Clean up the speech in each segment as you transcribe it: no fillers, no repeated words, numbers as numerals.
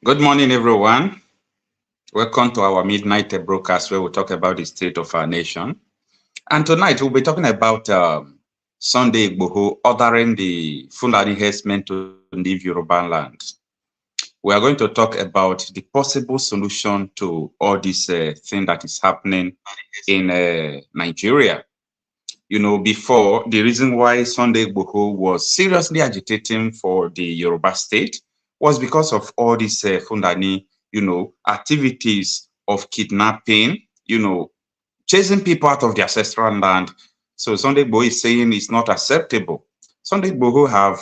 Good morning, everyone. Welcome to our midnight broadcast where we talk about the state of our nation. And tonight we'll be talking about Sunday Igboho ordering the Fulani Heardsmen to leave Yoruba land. We are going to talk about the possible solution to all this thing that is happening in Nigeria. You know, before, the reason why Sunday Igboho was seriously agitating for the Yoruba state was because of all these Fulani, activities of kidnapping, chasing people out of their ancestral land. So Sunday Igboho is saying it's not acceptable. Sunday Igboho have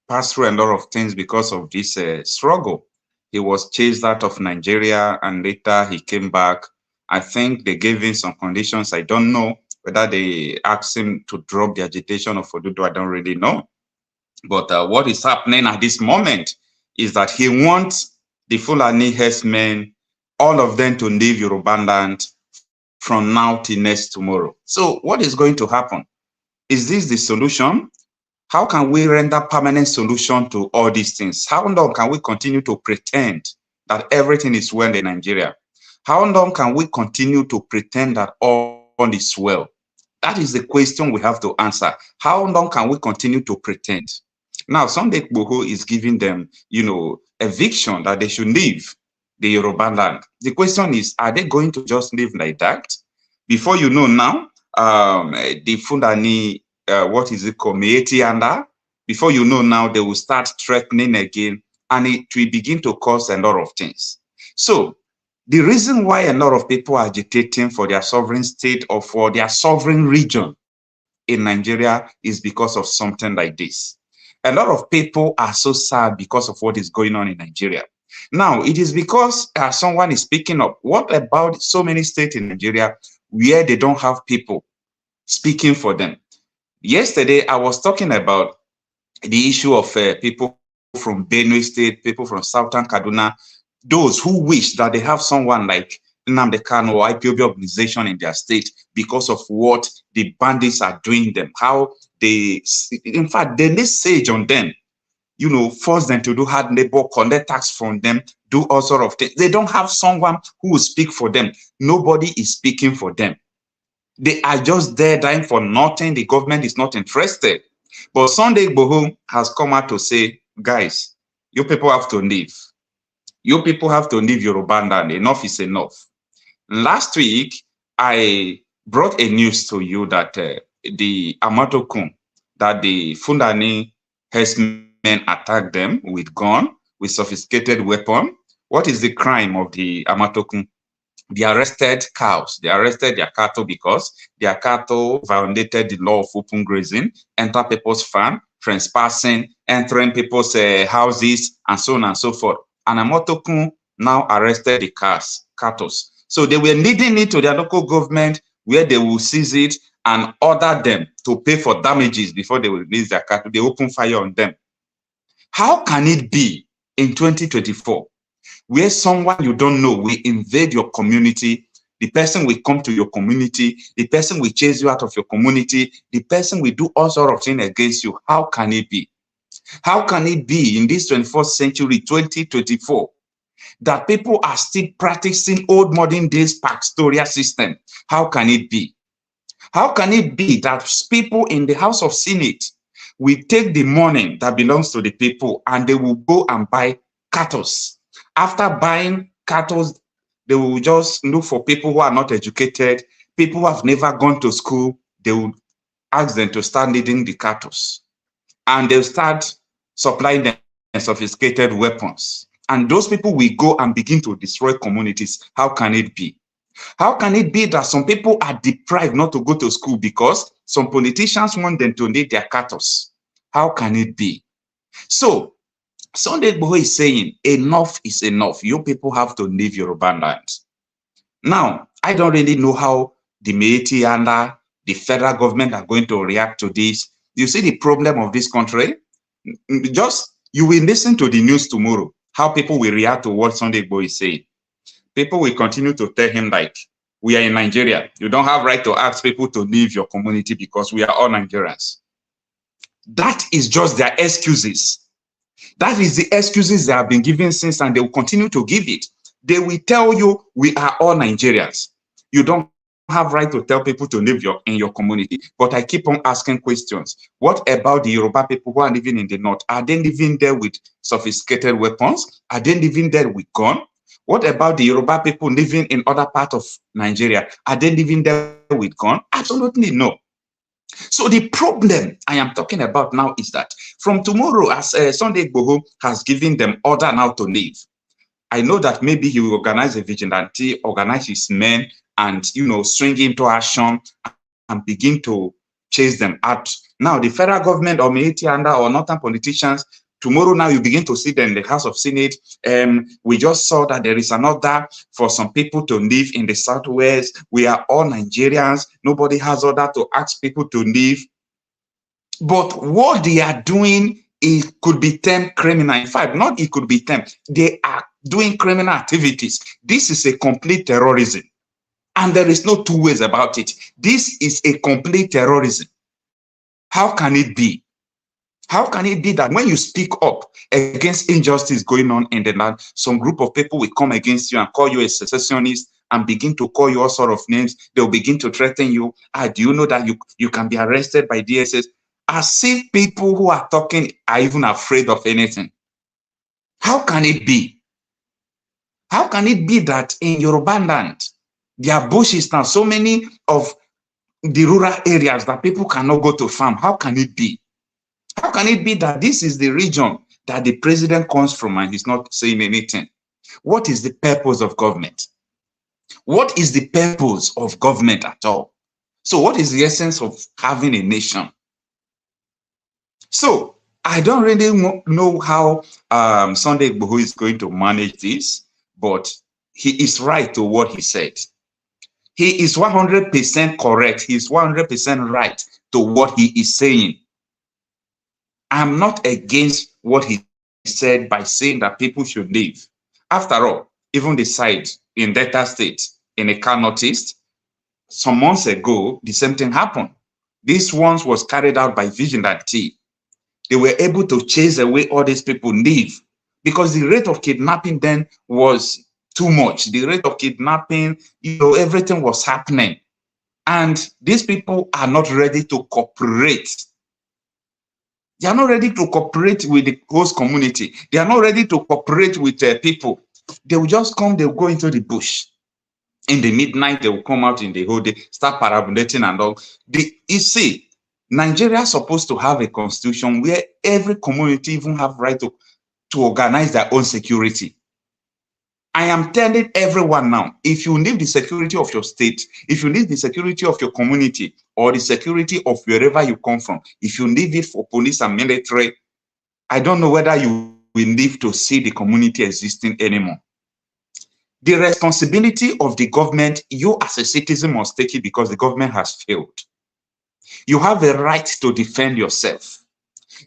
passed through a lot of things because of this struggle. He was chased out of Nigeria and later he came back. I think they gave him some conditions. I don't know whether they asked him to drop the agitation of Odudu. I don't really know. But what is happening at this moment is that he wants the Fulani herdsmen, all of them, to leave Yoruba land from now till next tomorrow. So what is going to happen? Is this the solution? How can we render permanent solution to all these things? How long can we continue to pretend that everything is well in Nigeria? How long can we continue to pretend that all is well? That is the question we have to answer. How long can we continue to pretend? Now, Sunday Igboho is giving them, eviction that they should leave the Yoruba land. The question is, are they going to just live like that? Before you know now, the Fulani, before you know now, they will start threatening again, and it will begin to cause a lot of things. So, the reason why a lot of people are agitating for their sovereign state or for their sovereign region in Nigeria is because of something like this. A lot of people are so sad because of what is going on in Nigeria. Now, it is because someone is speaking up. What about so many states in Nigeria where they don't have people speaking for them? Yesterday, I was talking about the issue of people from Benue State, people from Southern Kaduna, those who wish that they have someone like nnamdi kanu or IPOB organization in their state because of what the bandits are doing them, how they, in fact, they need sage on them, force them to do hard labor, collect tax from them, do all sort of things. They don't have someone who will speak for them. Nobody is speaking for them. They are just there dying for nothing. The government is not interested. But Sunday Igboho has come out to say, guys, you people have to leave. You people have to leave Yoruba land. Enough is enough. Last week, I brought a news to you that the Amatokun, that the Fulani herdsmen attacked them with gun, with sophisticated weapon. What is the crime of the Amatokun? They arrested cows. They arrested their cattle because their cattle violated the law of open grazing, enter people's farm, trespassing, entering people's houses, and so on and so forth. And Amatokun now arrested the cattle. So they were leading it to their local government where they will seize it and order them to pay for damages before they will release their cattle. They open fire on them. How can it be in 2024 where someone you don't know will invade your community, the person will come to your community, the person will chase you out of your community, the person will do all sorts of things against you? How can it be? How can it be in this 21st century, 2024, that people are still practicing old modern days pastoral system? How can it be? How can it be that people in the House of Senate will take the money that belongs to the people and they will go and buy cattle? After buying cattle, they will just look for people who are not educated, people who have never gone to school. They will ask them to start leading the cattle, and they'll start supplying them sophisticated weapons. And those people will go and begin to destroy communities. How can it be? How can it be that some people are deprived not to go to school because some politicians want them to lead their cattle? How can it be? So, Sunday Igboho is saying, enough is enough. You people have to leave Yoruba land. Now, I don't really know how the Meiti and the federal government are going to react to this. You see the problem of this country? You will listen to the news tomorrow, how people will react to what Sunday Igboho is saying. People will continue to tell him, like, we are in Nigeria. You don't have right to ask people to leave your community because we are all Nigerians. That is just their excuses. That is the excuses they have been giving since, and they will continue to give it. They will tell you, we are all Nigerians. You don't have right to tell people to live in your community. But I keep on asking questions. What about the Yoruba people who are living in the north? Are they living there with sophisticated weapons? Are they living there with guns? What about the Yoruba people living in other parts of Nigeria? Are they living there with guns? Absolutely no. So the problem I am talking about now is that from tomorrow, as Sunday Igboho has given them order now to leave, I know that maybe he will organize a vigilante, organize his men, and swing into action and begin to chase them out. Now, the federal government or military or northern politicians, tomorrow now you begin to see them in the House of Senate. We just saw that there is an order for some people to live in the Southwest. We are all Nigerians. Nobody has order to ask people to leave. But what they are doing, it could be termed criminal. In fact, not it could be termed. They are doing criminal activities. This is a complete terrorism. And there is no two ways about it. This is a complete terrorism. How can it be? How can it be that when you speak up against injustice going on in the land, some group of people will come against you and call you a secessionist and begin to call you all sort of names? They'll begin to threaten you. Do you know that you can be arrested by DSS? As if people who are talking are even afraid of anything. How can it be? How can it be that in Yoruba land, there are bushes now, so many of the rural areas that people cannot go to farm? How can it be? How can it be that this is the region that the president comes from and he's not saying anything? What is the purpose of government? What is the purpose of government at all? So what is the essence of having a nation? So I don't really know how Sunday Igboho is going to manage this, but he is right to what he said. He is 100% correct. He is 100% right to what he is saying. I'm not against what he said by saying that people should leave. After all, even the side in Delta State, in Ekpa Northeast, some months ago, the same thing happened. This once was carried out by vigilante. They were able to chase away all these people, leave, because the rate of kidnapping then was too much. The rate of kidnapping, everything was happening. And these people are not ready to cooperate. They are not ready to cooperate with the host community. They are not ready to cooperate with people. They will just come, they will go into the bush. In the midnight, they will come out in the whole day, start parabolating and all. You see, Nigeria is supposed to have a constitution where every community even have right to organize their own security. I am telling everyone now, if you need the security of your state, if you need the security of your community, or the security of wherever you come from, if you need it for police and military, I don't know whether you will live to see the community existing anymore. The responsibility of the government, you as a citizen must take it because the government has failed. You have a right to defend yourself.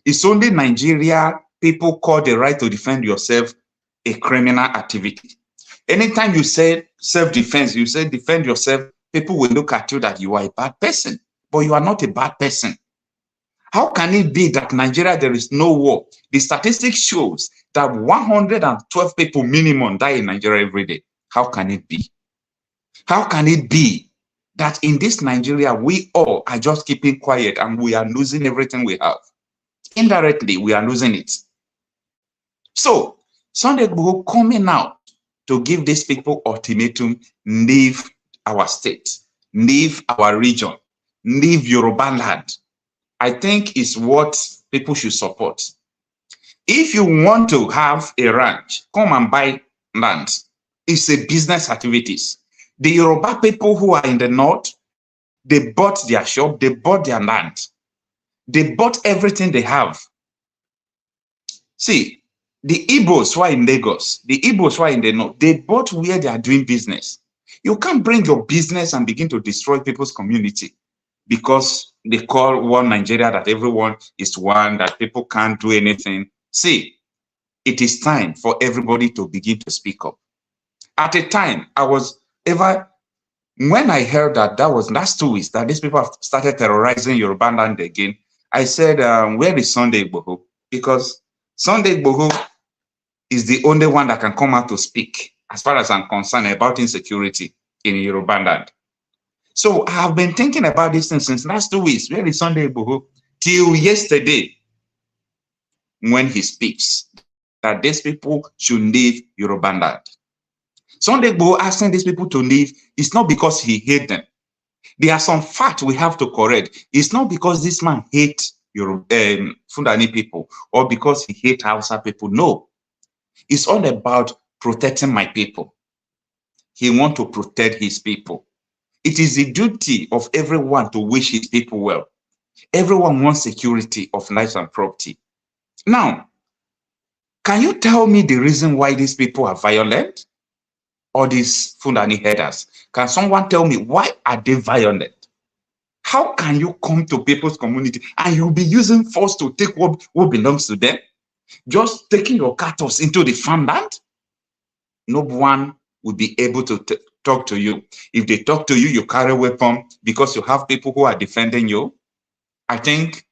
It's only Nigeria people call the right to defend yourself a criminal activity. Anytime you say self-defense, you say defend yourself, people will look at you that you are a bad person, but you are not a bad person. How can it be that Nigeria, there is no war? The statistics shows that 112 people minimum die in Nigeria every day. How can it be? How can it be that in this Nigeria, we all are just keeping quiet and we are losing everything we have? Indirectly, we are losing it. So, Sunday Igboho coming out to give these people ultimatum, leave our state, leave our region, leave Yoruba land, I think is what people should support. If you want to have a ranch, come and buy land. It's a business activities. The Yoruba people who are in the north, they bought their shop, they bought their land. They bought everything they have. See, the Igbos who are in Lagos, the Igbos who are in the north, they bought where they are doing business. You can't bring your business and begin to destroy people's community because they call one Nigeria, that everyone is one, that people can't do anything. See, it is time for everybody to begin to speak up. At a time, when I heard that was last 2 weeks, that these people have started terrorizing Yoruba land again, I said, where is Sunday Igboho? Because Sunday Igboho is the only one that can come out to speak, as far as I'm concerned, about insecurity in Yoruba land. So I have been thinking about this thing since last 2 weeks. Where is Sunday Igboho? Till yesterday, when he speaks, that these people should leave Yoruba land. Sunday Igboho asking these people to leave is not because he hates them. There are some facts we have to correct. It's not because this man hates Fulani people or because he hates Hausa people. No. It's all about protecting my people. He wants to protect his people. It is the duty of everyone to wish his people well. Everyone wants security of life and property. Now, can you tell me the reason why these people are violent? Or these Fulani headers? Can someone tell me why are they violent? How can you come to people's community and you'll be using force to take what belongs to them? Just taking your cattle into the farmland? No one will be able to talk to you. If they talk to you, you carry a weapon because you have people who are defending you. I think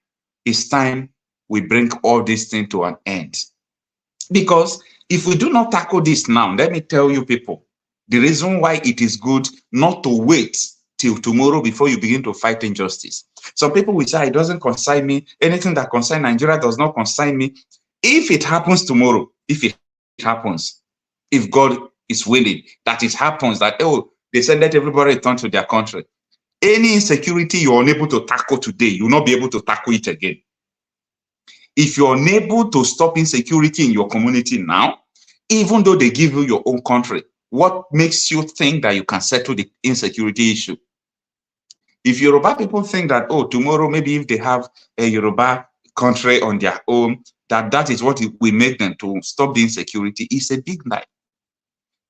it's time we bring all these things to an end. Because if we do not tackle this now, let me tell you people, the reason why it is good not to wait till tomorrow before you begin to fight injustice. Some people will say, it doesn't concern me. Anything that concerns Nigeria does not concern me. If it happens tomorrow, if it happens, if God is willing, that it happens, that, oh, they said let everybody return to their country. Any insecurity you're unable to tackle today, you'll not be able to tackle it again. If you're unable to stop insecurity in your community now, even though they give you your own country, what makes you think that you can settle the insecurity issue? If Yoruba people think that, oh, tomorrow, maybe if they have a Yoruba country on their own, that is what will make them to stop the insecurity, it's a big lie.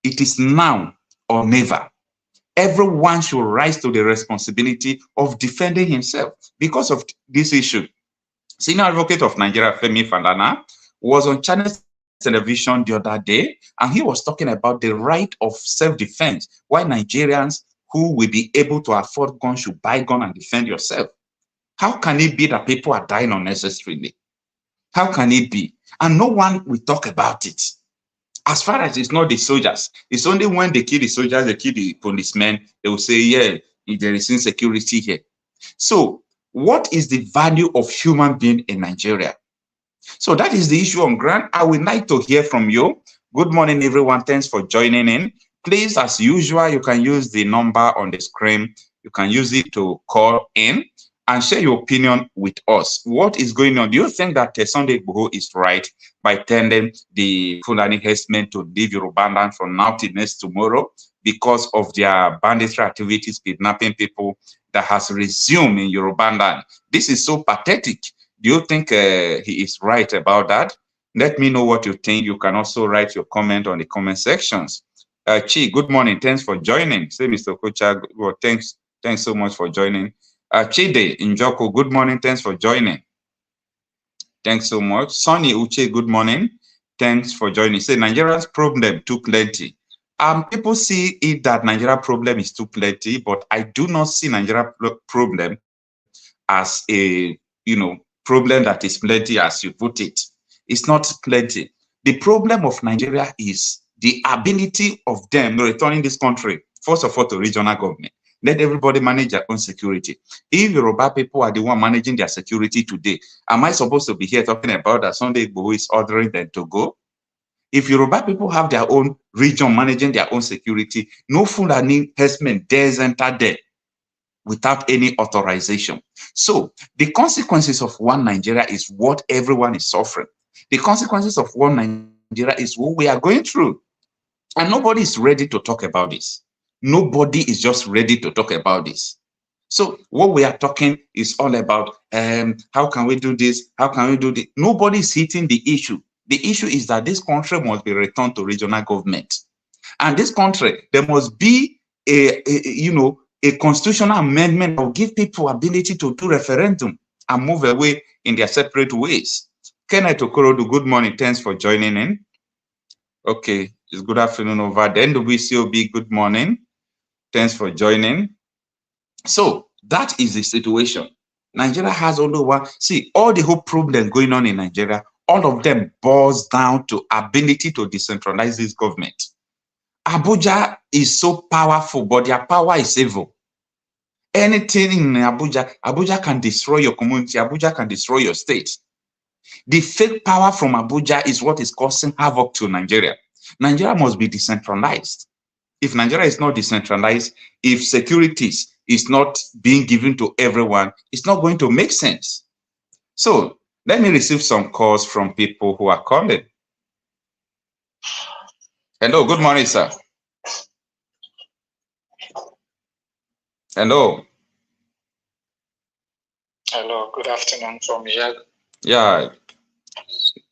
It is now or never. Everyone should rise to the responsibility of defending himself because of this issue. Senior Advocate of Nigeria, Femi Falana, was on Channel Television the other day, and he was talking about the right of self-defense, why Nigerians who will be able to afford guns should buy gun and defend yourself. How can it be that people are dying unnecessarily? How can it be? And no one will talk about it. As far as it's not the soldiers, it's only when they kill the soldiers, they kill the policemen, they will say, yeah, there is insecurity here. So what is the value of human being in Nigeria? So that is the issue on ground. I would like to hear from you. Good morning, everyone. Thanks for joining in. Please, as usual, you can use the number on the screen. You can use it to call in and share your opinion with us. What is going on? Do you think that Sunday Igboho is right by telling the Fulani Heardsmen to leave Yoruba land from now till next tomorrow because of their banditry activities, kidnapping people that has resumed in Yoruba land? This is so pathetic. Do you think he is right about that? Let me know what you think. You can also write your comment on the comment sections. Chi, good morning. Thanks for joining. Say, Mr. Okocha, well, thanks so much for joining. Chide Njoko, good morning. Thanks for joining. Thanks so much. Sonny Uche, good morning. Thanks for joining. Say, Nigeria's problem too plenty. People see it that Nigeria problem is too plenty, but I do not see Nigeria problem as a, problem that is plenty as you put it. It's not plenty. The problem of Nigeria is the ability of them returning this country, first of all, to regional government. Let everybody manage their own security. If Yoruba people are the one managing their security today, am I supposed to be here talking about that Sunday Igboho is ordering them to go? If Yoruba people have their own region managing their own security, no Fulani herdsmen dares enter there without any authorization. So the consequences of one Nigeria is what everyone is suffering. The consequences of one Nigeria is what we are going through. And nobody is ready to talk about this. Nobody is just ready to talk about this. So what we are talking is all about how can we do this? How can we do this? Nobody is hitting the issue. The issue is that this country must be returned to regional government. And this country, there must be a constitutional amendment that will give people ability to do referendum and move away in their separate ways. Kenneth Okorodu, good morning. Thanks for joining in. Okay, it's good afternoon over there. NWCOB, good morning. Thanks for joining. So that is the situation. Nigeria has only one. See, all the whole problem going on in Nigeria, all of them boils down to ability to decentralize this government. Abuja is so powerful, but their power is evil. Anything in Abuja can destroy your community. Abuja can destroy your state. The fake power from Abuja is what is causing havoc to Nigeria. Nigeria must be decentralized. If Nigeria is not decentralized, if securities is not being given to everyone, it's not going to make sense. So let me receive some calls from people who are calling. Hello, good morning, sir. Hello. Hello, good afternoon from here. Yeah,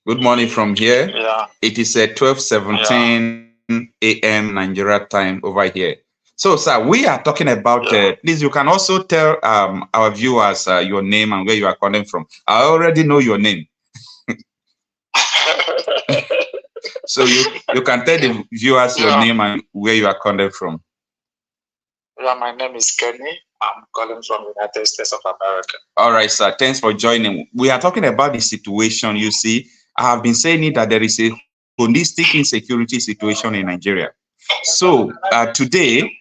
good morning from here. Yeah. It is 12:17 a.m. Nigeria time over here. So, sir, we are talking about, please, you can also tell our viewers your name and where you are calling from. I already know your name. So you can tell the viewers your name and where you are calling from. Yeah, my name is Kenny. I'm calling from the United States of America. All right, sir. Thanks for joining. We are talking about the situation. You see, I have been saying that there is a holistic insecurity situation in Nigeria. So today,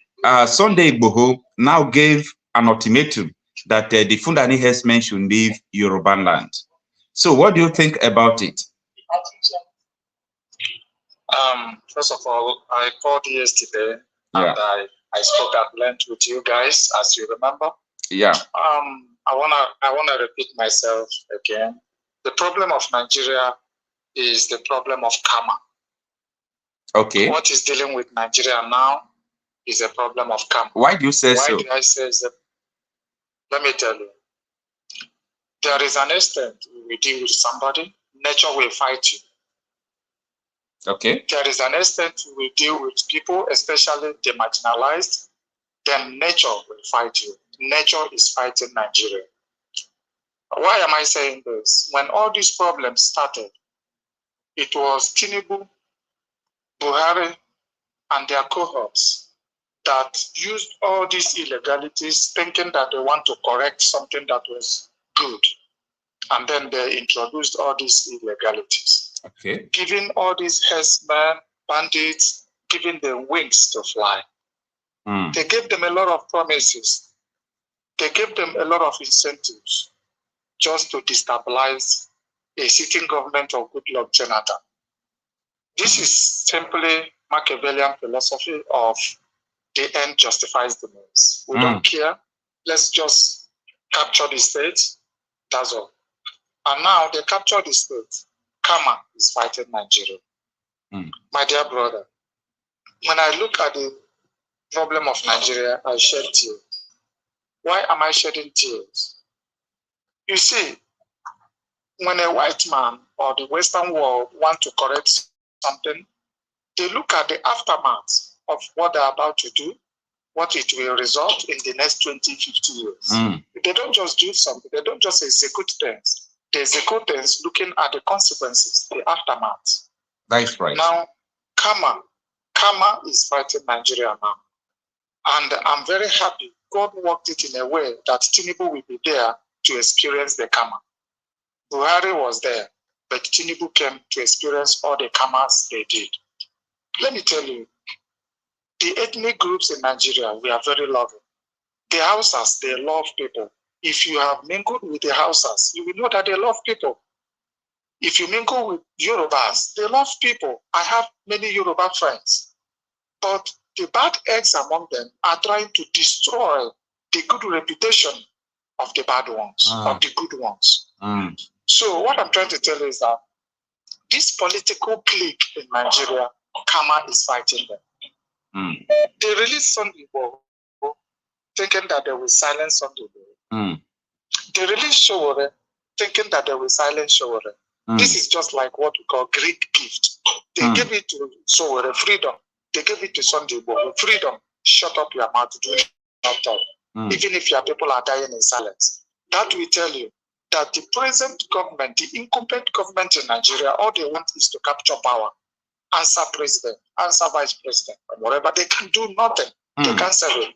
Sunday Igboho now gave an ultimatum that the Fulani Heardsmen should leave Yoruba land. So what do you think about it? First of all, I called yesterday and I spoke at length with you guys, as you remember. Yeah. I wanna repeat myself again. The problem of Nigeria is the problem of karma. Okay. What is dealing with Nigeria now is a problem of karma. Why do you say so? Why do I say so? Let me tell you. There is an extent we deal with somebody, nature will fight you. Okay. There is an extent we deal with people, especially the marginalized, then nature will fight you. Nature is fighting Nigeria. Why am I saying this? When all these problems started, it was Tinubu, Buhari, and their cohorts that used all these illegalities thinking that they want to correct something that was good. And then they introduced all these illegalities. Okay. Giving all these herdsmen, bandits, giving them wings to fly. They gave them a lot of promises. They gave them a lot of incentives just to destabilize a sitting government of Goodluck Jonathan. This is simply Machiavellian philosophy of the end justifies the means. We don't care. Let's just capture the state. That's all. And now they capture the state. Karma is fighting Nigeria. My dear brother, when I look at the problem of Nigeria, I shed tears. Why am I shedding tears? You see, when a white man or the Western world want to correct something, they look at the aftermath of what they're about to do, what it will result in the next 20, 50 years. They don't just do something, they don't just execute things. They execute things looking at the consequences, the aftermath. That's right. Now, karma is fighting Nigeria now. And I'm very happy God worked it in a way that Tinubu will be there to experience the karma. Buhari was there, but Tinubu came to experience all the karmas they did. Let me tell you, the ethnic groups in Nigeria, we are very loving. The Hausas, they love people. If you have mingled with the Hausas, you will know that they love people. If you mingle with Yorubas, they love people. I have many Yoruba friends. But the bad eggs among them are trying to destroy the good reputation of the bad ones, of the good ones. So what I'm trying to tell you is that this political clique in Nigeria, karma is fighting them. They released Sunday Igboho, thinking that they will silence Sunday Igboho. They released Sowore, thinking that they will silence Sowore. This is just like what we call Greek gift. They gave it to Sowore, freedom. They gave it to Sunday Igboho, freedom. Shut up your mouth, do not talk. Even if your people are dying in silence. That will tell you that the present government, the incumbent government in Nigeria, all they want is to capture power. Answer president, answer vice president, and whatever. They can do nothing. They can't serve it.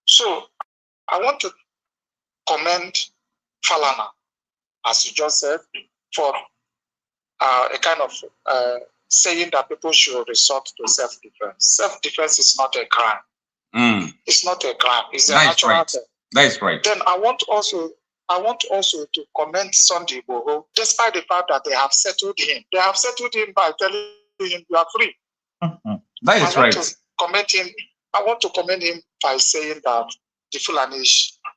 So I want to commend Falana, as you just said, for a kind of saying that people should resort to self-defense. Self-defense is not a crime. It's not a crime. It's a natural thing. That is right. Then I want also to commend Sunday Igboho, despite the fact that they have settled him. They have settled him by telling him you are free. That is right. I want to commend him by saying that the Fulani,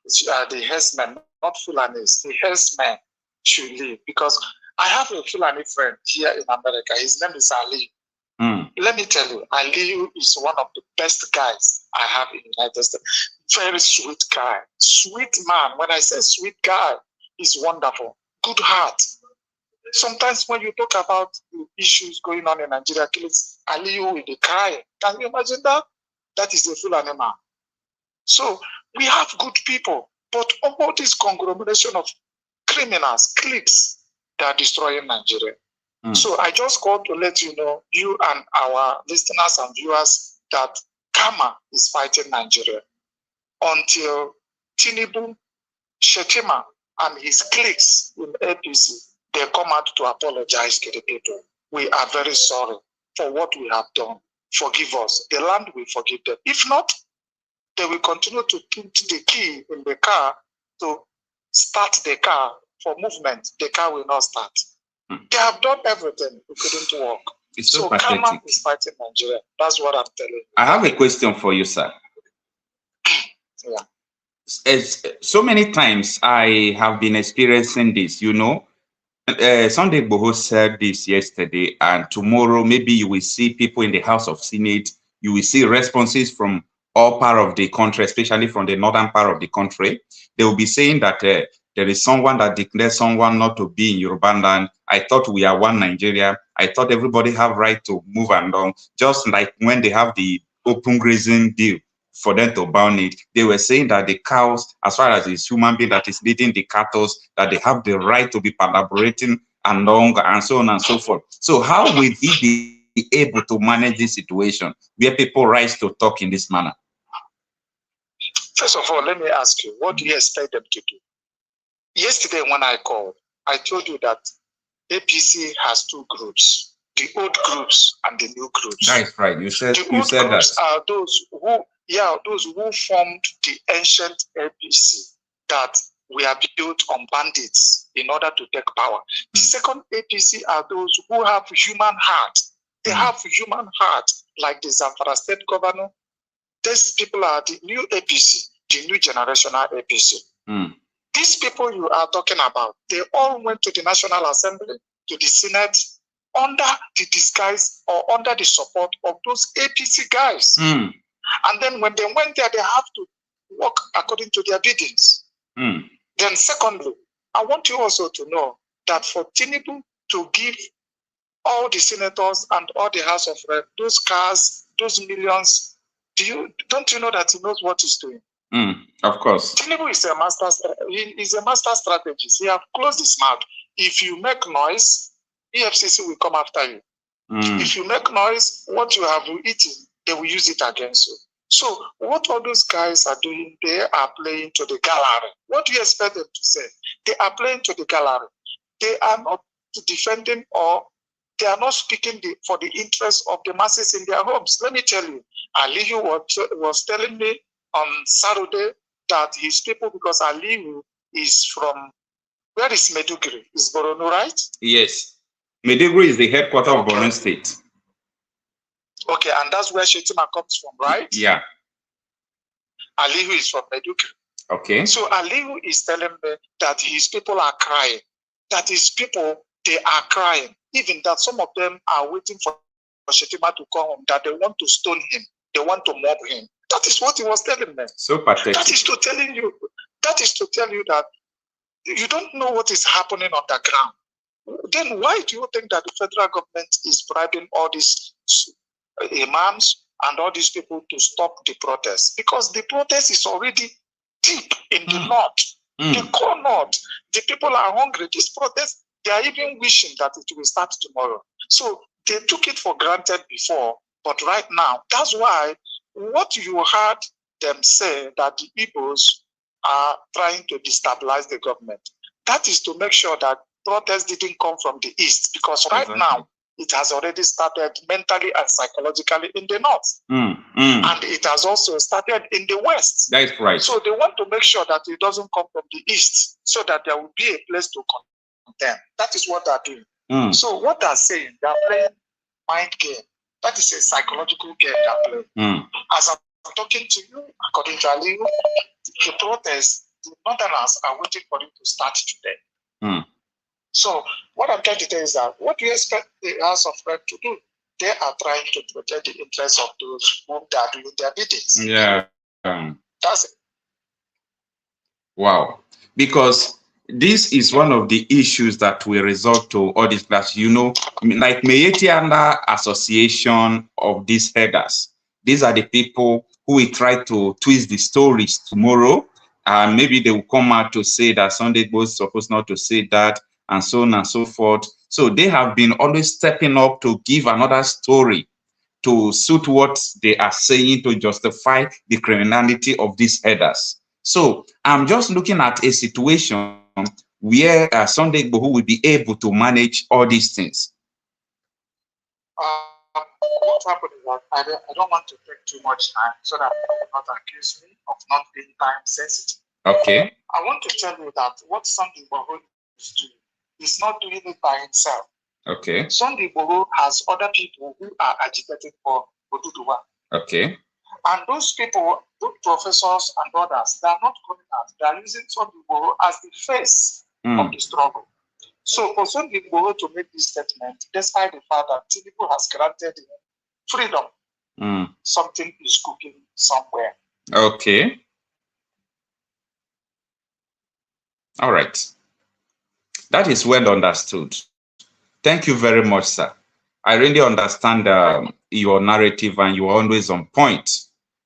the Heardsmen, not Fulanis, the Heardsmen should leave, because I have a Fulani friend here in America. His name is Ali. Let me tell you, Ali is one of the best guys I have in the United States. Very sweet guy, sweet man. When I say sweet guy, he's wonderful, good heart. Sometimes when you talk about the issues going on in Nigeria, Ali will be crying. Can you imagine that? That is a Fulani man. So we have good people, but all this conglomeration of criminals, cliques, that are destroying Nigeria. So I just called to let you know, you and our listeners and viewers, that Karma is fighting Nigeria until Tinubu, Shetima, and his cliques in APC, they come out to apologize to the people. We are very sorry for what we have done. Forgive us. The land will forgive them. If not, they will continue to put the key in the car to start the car for movement. The car will not start. They have done everything. It couldn't work. It's so Karma is fighting Nigeria. That's what I'm telling you. I have a question for you, sir. Yeah. So many times I have been experiencing this, you know. Sunday Igboho said this yesterday, and tomorrow maybe you will see people in the House of Senate. You will see responses from all part of the country, especially from the northern part of the country. They will be saying that there is someone that declares someone not to be in Yoruba land. I thought we are one Nigeria. I thought everybody have right to move and on. Just like when they have the open grazing deal for them to ban it, they were saying that the cows, as far as it's human being that is leading the cattle, that they have the right to be collaborating along and so on and so forth. So how will he be able to manage this situation where people rise to talk in this manner? First of all, let me ask you, what do you expect them to do? Yesterday when I called, I told you that APC has two groups, the old groups and the new groups. That's right. You said the old groups that. Are those who formed the ancient APC that were built on bandits in order to take power. The second APC are those who have human heart. They have human heart, like the Zamfara state governor. These people are the new APC, the new generational APC. These people you are talking about, they all went to the National Assembly, to the Senate, under the disguise or under the support of those APC guys. And then when they went there, they have to work according to their biddings. Then secondly, I want you also to know that for Tinubu to give all the senators and all the House of Reps those cars, those millions, don't you know that he knows what he's doing? Of course. Tinubu is a master strategist. He have closed his mouth. If you make noise, EFCC will come after you. If you make noise, what you have eaten, they will use it against you. So what all those guys are doing, they are playing to the gallery. What do you expect them to say? They are playing to the gallery. They are not defending, or they are not speaking for the interests of the masses in their homes. Let me tell you, Aliyu was telling me on Saturday that his people, because Aliyu is from, where is Maiduguri? Is Borno, right? Yes. Maiduguri is the headquarters of Borno State. Okay, and that's where Shetima comes from, right? Yeah. Aliyu is from Maiduguri. Okay. So Aliyu is telling me that his people are crying. That his people, they are crying. Even that some of them are waiting for Shetima to come home, that they want to stone him. They want to mob him. That is what he was telling me. So pathetic. That is to tell you that you don't know what is happening on the ground. Then why do you think that the federal government is bribing all these imams and all these people to stop the protest? Because the protest is already deep in the north, the core north. The people are hungry. This protest, they are even wishing that it will start tomorrow. So they took it for granted before, but right now, that's why what you heard them say, that the Igbos are trying to destabilize the government. That is to make sure that protest didn't come from the east, because right now it has already started mentally and psychologically in the north. And it has also started in the west. That's right. So they want to make sure that it doesn't come from the east, so that there will be a place to condemn. That is what they're doing. So what they're saying, they're playing mind game. That is a psychological game they're playing. As I'm talking to you, according to Ali, the protest, the northerners are waiting for it to start today. So what I'm trying to tell you is that what do you expect the House of Rep to do? They are trying to protect the interests of those whom they are doing their biddings. Yeah. That's it. Wow. Because this is one of the issues that will result to all this clash. You know, like Meyetianda Association of these headers. These are the people who will try to twist the stories tomorrow. And maybe they will come out to say that Sunday was supposed not to say that, and so on and so forth. So they have been always stepping up to give another story to suit what they are saying, to justify the criminality of these headers. So I'm just looking at a situation where Sunday Igboho will be able to manage all these things. What happened is that I don't want to take too much time so that you will not accuse me of not being time sensitive. Okay. I want to tell you that what Sunday Igboho is doing, he's not doing it by himself. Okay. Sunday Igboho has other people who are agitating for Oduduwa. Okay. And those people, those professors and others, they are not coming out. They are using Sunday Igboho as the face of the struggle. So for Sunday Igboho to make this statement, despite the fact that tinubu has granted him freedom, something is cooking somewhere. Okay. All right. That is well understood. Thank you very much, sir. I really understand your narrative, and you are always on point.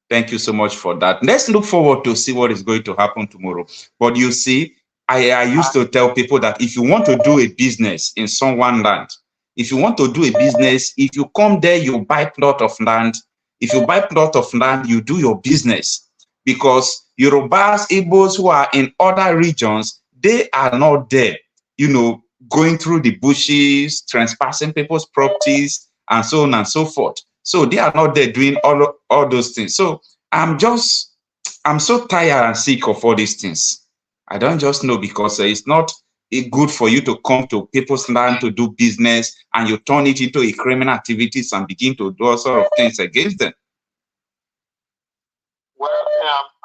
Thank you so much for that. Let's look forward to see what is going to happen tomorrow. But you see, I used to tell people that if you want to do a business in someone land, if you want to do a business, if you come there, you buy plot of land. If you buy plot of land, you do your business. Because Yorubas, Igbos who are in other regions, they are not there, you know, going through the bushes, trespassing people's properties, and so on and so forth. So they are not there doing all those things. So I'm so tired and sick of all these things. I don't just know, because it's not good for you to come to people's land to do business and you turn it into a criminal activities and begin to do all sort of things against them. Well,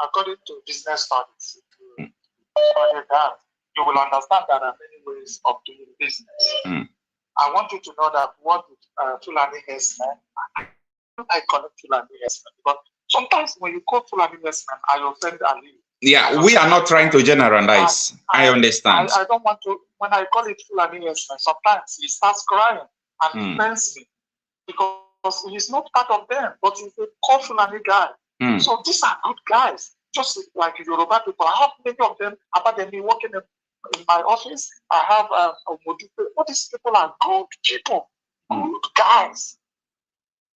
according to business studies, if you study that, you will understand that there are many ways of doing business. I want you to know that what Fulani Heardsmen, I call it Fulani Heardsmen, because sometimes when you call Fulani Heardsmen, I offend Ali. Yeah, we are not trying to generalize. I understand. I don't want to, when I call it Fulani Heardsmen, sometimes he starts crying and defends me, because he's not part of them, but he's a core Fulani guy. So these are good guys, just like Yoruba people. I have many of them, about them working in my office. I have all these people are good people, good guys.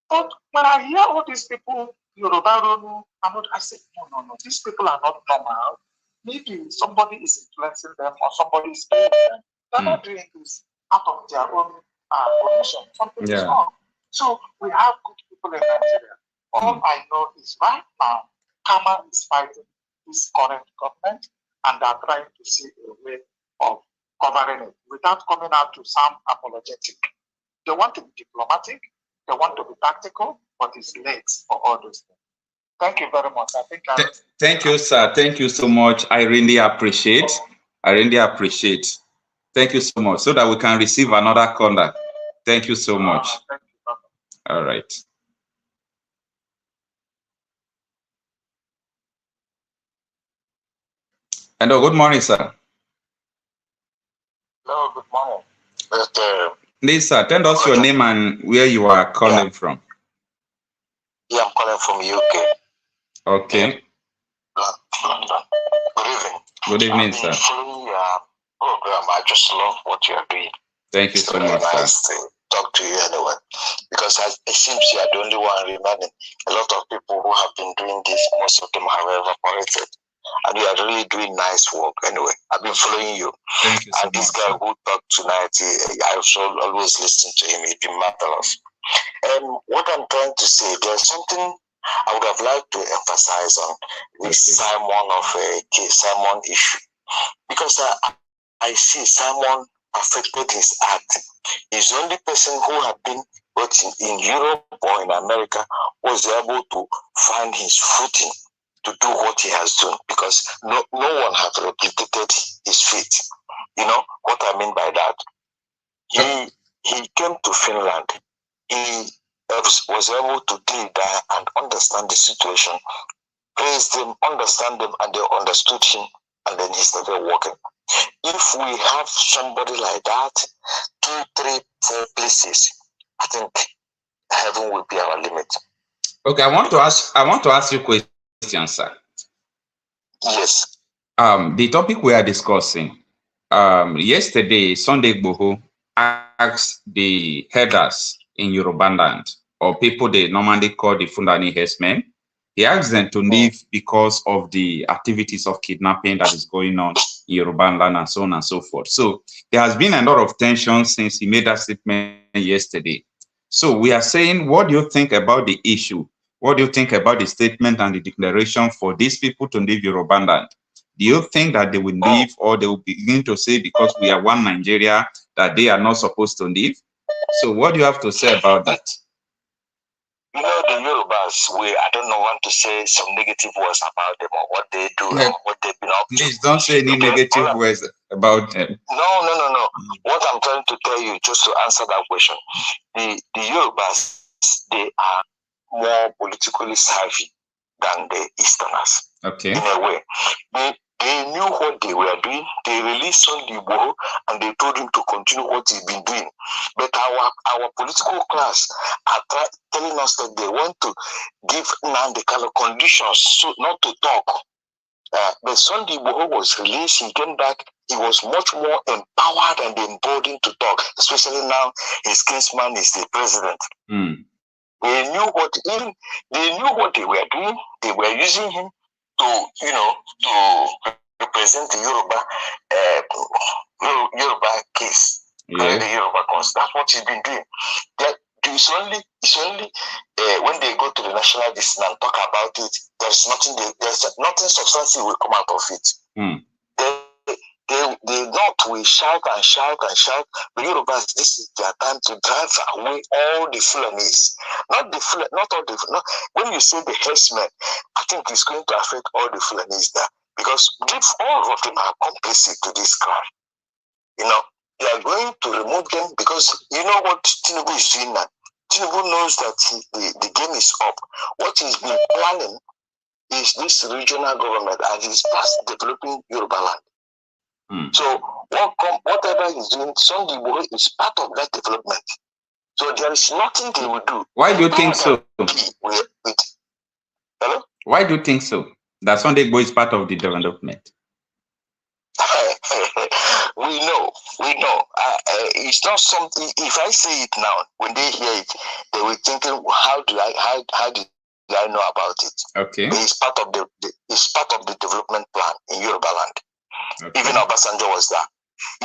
But when I hear all these people, Yoruba, I say, no, these people are not normal. Maybe somebody is influencing them, or somebody is paying them. They're not doing this out of their own volition. Something is wrong. So we have good people in Nigeria. All I know is right now, Kama is fighting this current government, and they're trying to see a way of covering it without coming out to sound apologetic. They want to be diplomatic, they want to be tactical, but it's late for all those things. Thank you very much. I think thank you, sir. Thank you so much. I really appreciate. Thank you so much, so that we can receive another caller. Thank you so much. Thank you. All right. Hello, good morning, sir. Hello, good morning. Please, sir, tell us your name and where you are calling from. Yeah, I'm calling from UK. Okay. London. Good evening. Good evening, sir. Following your program, I just love what you are doing. Thank you so much, nice sir. to talk to you anyway, because it seems you are the only one remaining. A lot of people who have been doing this, most of them have evaporated. and you are really doing nice work. Anyway, I've been following you. Thank you so and this much, guy sir. who talked tonight, I also always listen to him. He's been marvelous. And what I'm trying to say, there's something I would have liked to emphasize on this Simon issue, because I see Simon affected his act. He's the only person who had been both in Europe or in America was able to find his footing to do what he has done, because no one has replicated his feat. You know what I mean by that? He came to Finland. He was able to deal there and understand the situation, praise them, understand them, and they understood him, and then he started working. If we have somebody like that, 2, 3, 4 places, I think heaven will be our limit. Okay, I want to ask you a question, sir. Yes. The topic we are discussing, yesterday, Sunday Igboho asked the herders in Yoruba land, or people they normally call the Fulani Heardsmen, he asked them to leave because of the activities of kidnapping that is going on in Yoruba land and so on and so forth. So there has been a lot of tension since he made that statement yesterday. So we are saying, what do you think about the issue? What do you think about the statement and the declaration for these people to leave Yoruba land? Do you think that they will leave, or they will begin to say because we are one Nigeria that they are not supposed to leave? So what do you have to say about that? You know, the Yorubas, I don't want to say some negative words about them or what they do or what they've been up to. Please don't say any negative words about them. No. What I'm trying to tell you, just to answer that question, the Yorubas, they are more politically savvy than the Easterners. Okay. In a way. They knew what they were doing. They released on Igboho and they told him to continue what he's been doing. But our political class are telling us that they want to give nnamdi kind of conditions so not to talk. But Sunday Igboho was released, he came back, he was much more empowered and emboldened to talk, especially now his kinsman is the president. They knew what they were doing. They were using him to represent the Yoruba case. Yeah. The Yoruba cause. That's what he's been doing. It's only when they go to the national distance and talk about it, there's nothing substantial will come out of it. They not will shout and shout and shout. The Yorubas, this is their time to drive away all the Fulanis. When you say the Heardsmen, I think it's going to affect all the Fulanis there, because all of them are complicit to this crime. You know, they are going to remove them because you know what Tinubu is doing now. Tinubu knows that the game is up. What he's been planning is this regional government, and he's fast developing Yoruba land. So whatever he's doing, Sunday Igboho is part of that development. So there is nothing they will do. Why do you think so? Hello? Why do you think so? That Sunday Igboho is part of the development? We know. It's not something. If I say it now, when they hear it, they will thinking, how did I know about it? Okay. But it's part of the development plan in Yoruba land. Okay. Even Obasanjo was there.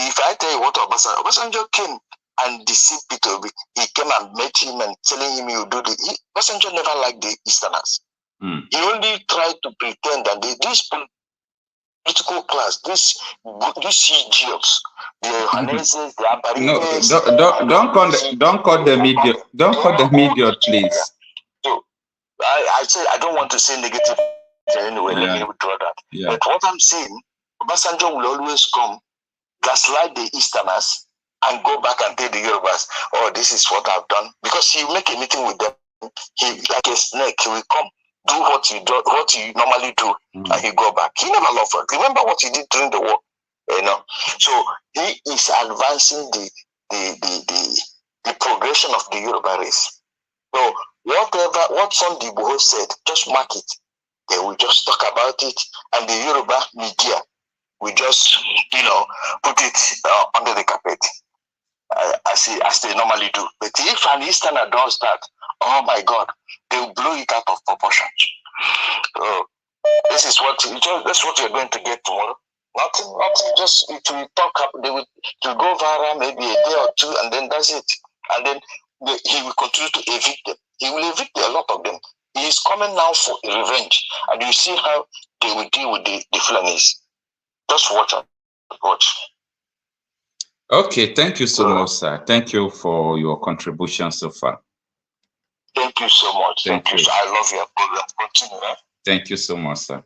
If I tell you what Obasanjo came and deceived Peter Obi, he came and met him and telling him you do Obasanjo never liked the Easterners. He only tried to pretend that this political class, these idiots, the Johanneses, the Abarides. No, don't call them idiot. Don't call them idiot, please. So I say I don't want to say negative anyway. Yeah. Let me withdraw that. Yeah. But what I'm saying, Obasanjo will always come, gaslight the Easterners, and go back and tell the Yorubas, oh, this is what I've done. Because he'll make a meeting with them. He, like a snake, he will come, do what you normally do, and he go back. He never loved her. Remember what he did during the war, you know. So he is advancing the progression of the Yoruba race. So what Sunday Igboho said, just mark it. They will just talk about it, and the Yoruba media will just, put it under the carpet, as they normally do. But if an Easterner does that, oh my God, they will blow it out of proportion. So This is what that's what you're going to get tomorrow. Nothing. Just it will talk up. They will to go viral maybe a day or two, and then that's it. And then he will continue to evict them. He will evict a lot of them. He is coming now for revenge, and you see how they will deal with the Fulanis. Just watch. Okay, thank you so much, sir. Thank you for your contribution so far. Thank you so much. Thank you. I love your program. Continue. Thank you so much, sir.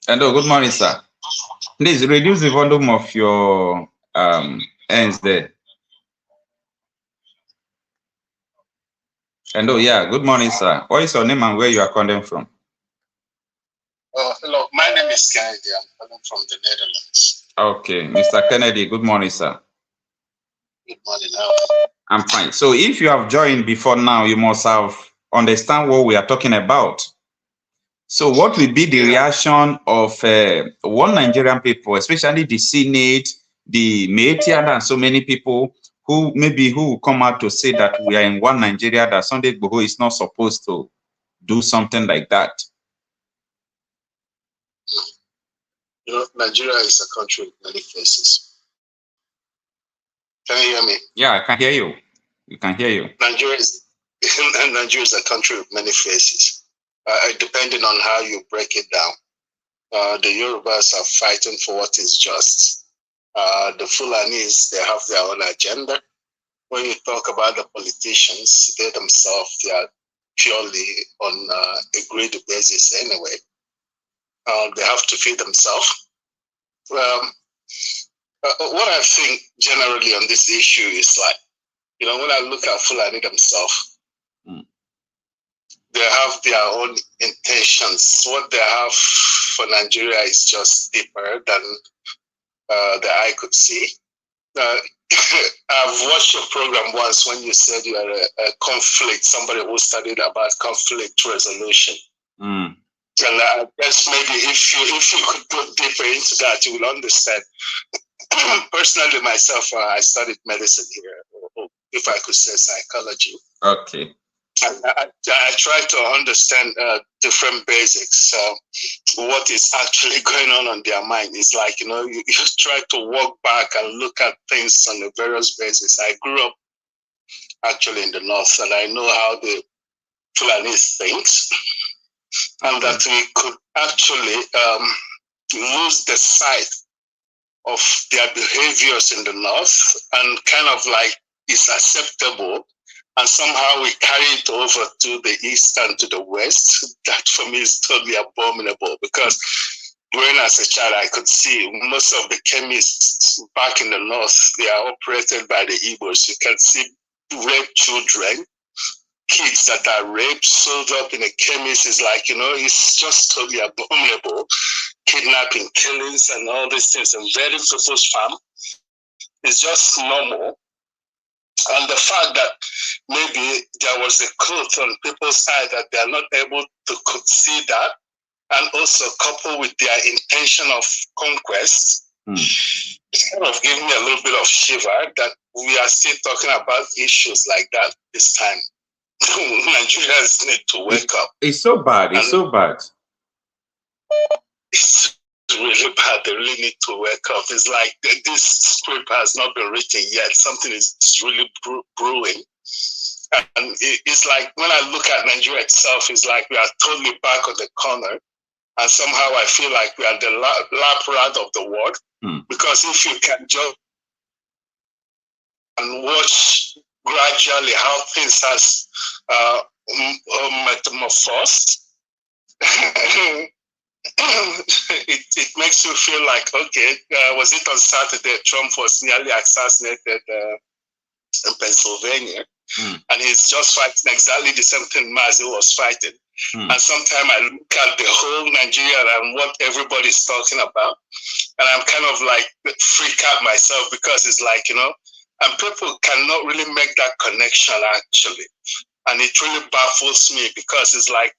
Hello, good morning, sir. Please reduce the volume of your ends there. Hello, yeah, good morning, sir. What is your name and where you are calling from? Hello, my name is Kennedy. I'm calling from the Netherlands. Okay, Mr. Kennedy, good morning, sir. Good morning. I'm fine. So if you have joined before now, you must have understand what we are talking about. So what will be the reaction of one Nigerian people, especially the Senate, the Meitian, and so many people who will come out to say that we are in one Nigeria, that Sunday Igboho is not supposed to do something like that? You know, Nigeria is a country with many faces. Can you hear me? Yeah, I can hear you. We can hear you. Nigeria is a country with many faces. Depending on how you break it down. The Yorubas are fighting for what is just. The Fulanis, they have their own agenda. When you talk about the politicians, they themselves, they are purely on a greed basis anyway. They have to feed themselves. What I think generally on this issue is like, you know, when I look at Fulani themselves, they have their own intentions. What they have for Nigeria is just deeper than the eye could see. I've watched your program once when you said you are a conflict, somebody who studied about conflict resolution. And I guess maybe if you could go deeper into that, you will understand. Personally, myself, I studied medicine here, or if I could say psychology. Okay. I try to understand different basics. What is actually going on their mind is like, you know, you try to walk back and look at things on a various basis. I grew up actually in the north, and I know how the Fulani thinks, and that we could actually lose the sight of their behaviors in the north and kind of like is acceptable, and somehow we carry it over to the east and to the west. That for me is totally abominable, because growing as a child, I could see most of the chemists back in the north, they are operated by the Igbos. You can see raped children, kids that are raped, sold up in a chemist. Is like, you know, it's just totally abominable. Kidnapping, killings, and all these things, and very people's farm is just normal. And the fact that maybe there was a cloth on people's side that they are not able to see that, and also coupled with their intention of conquest, it's kind of giving me a little bit of shiver that we are still talking about issues like that this time. Nigerians need to wake up. It's so bad. It's so bad. It's really bad. They really need to wake up. It's like this script has not been written yet. Something is really brewing. And it's like when I look at Nigeria itself, it's like we are totally back on the corner. And somehow I feel like we are the lap rat of the world. Because if you can just and watch gradually how things has metamorphosed, it makes you feel like, okay, was it on Saturday Trump was nearly assassinated in Pennsylvania, and he's just fighting exactly the same thing Marcel was fighting. And sometimes I look at the whole Nigeria and what everybody's talking about, and I'm kind of like freak out myself, because it's like, you know, and people cannot really make that connection actually, and it really baffles me, because it's like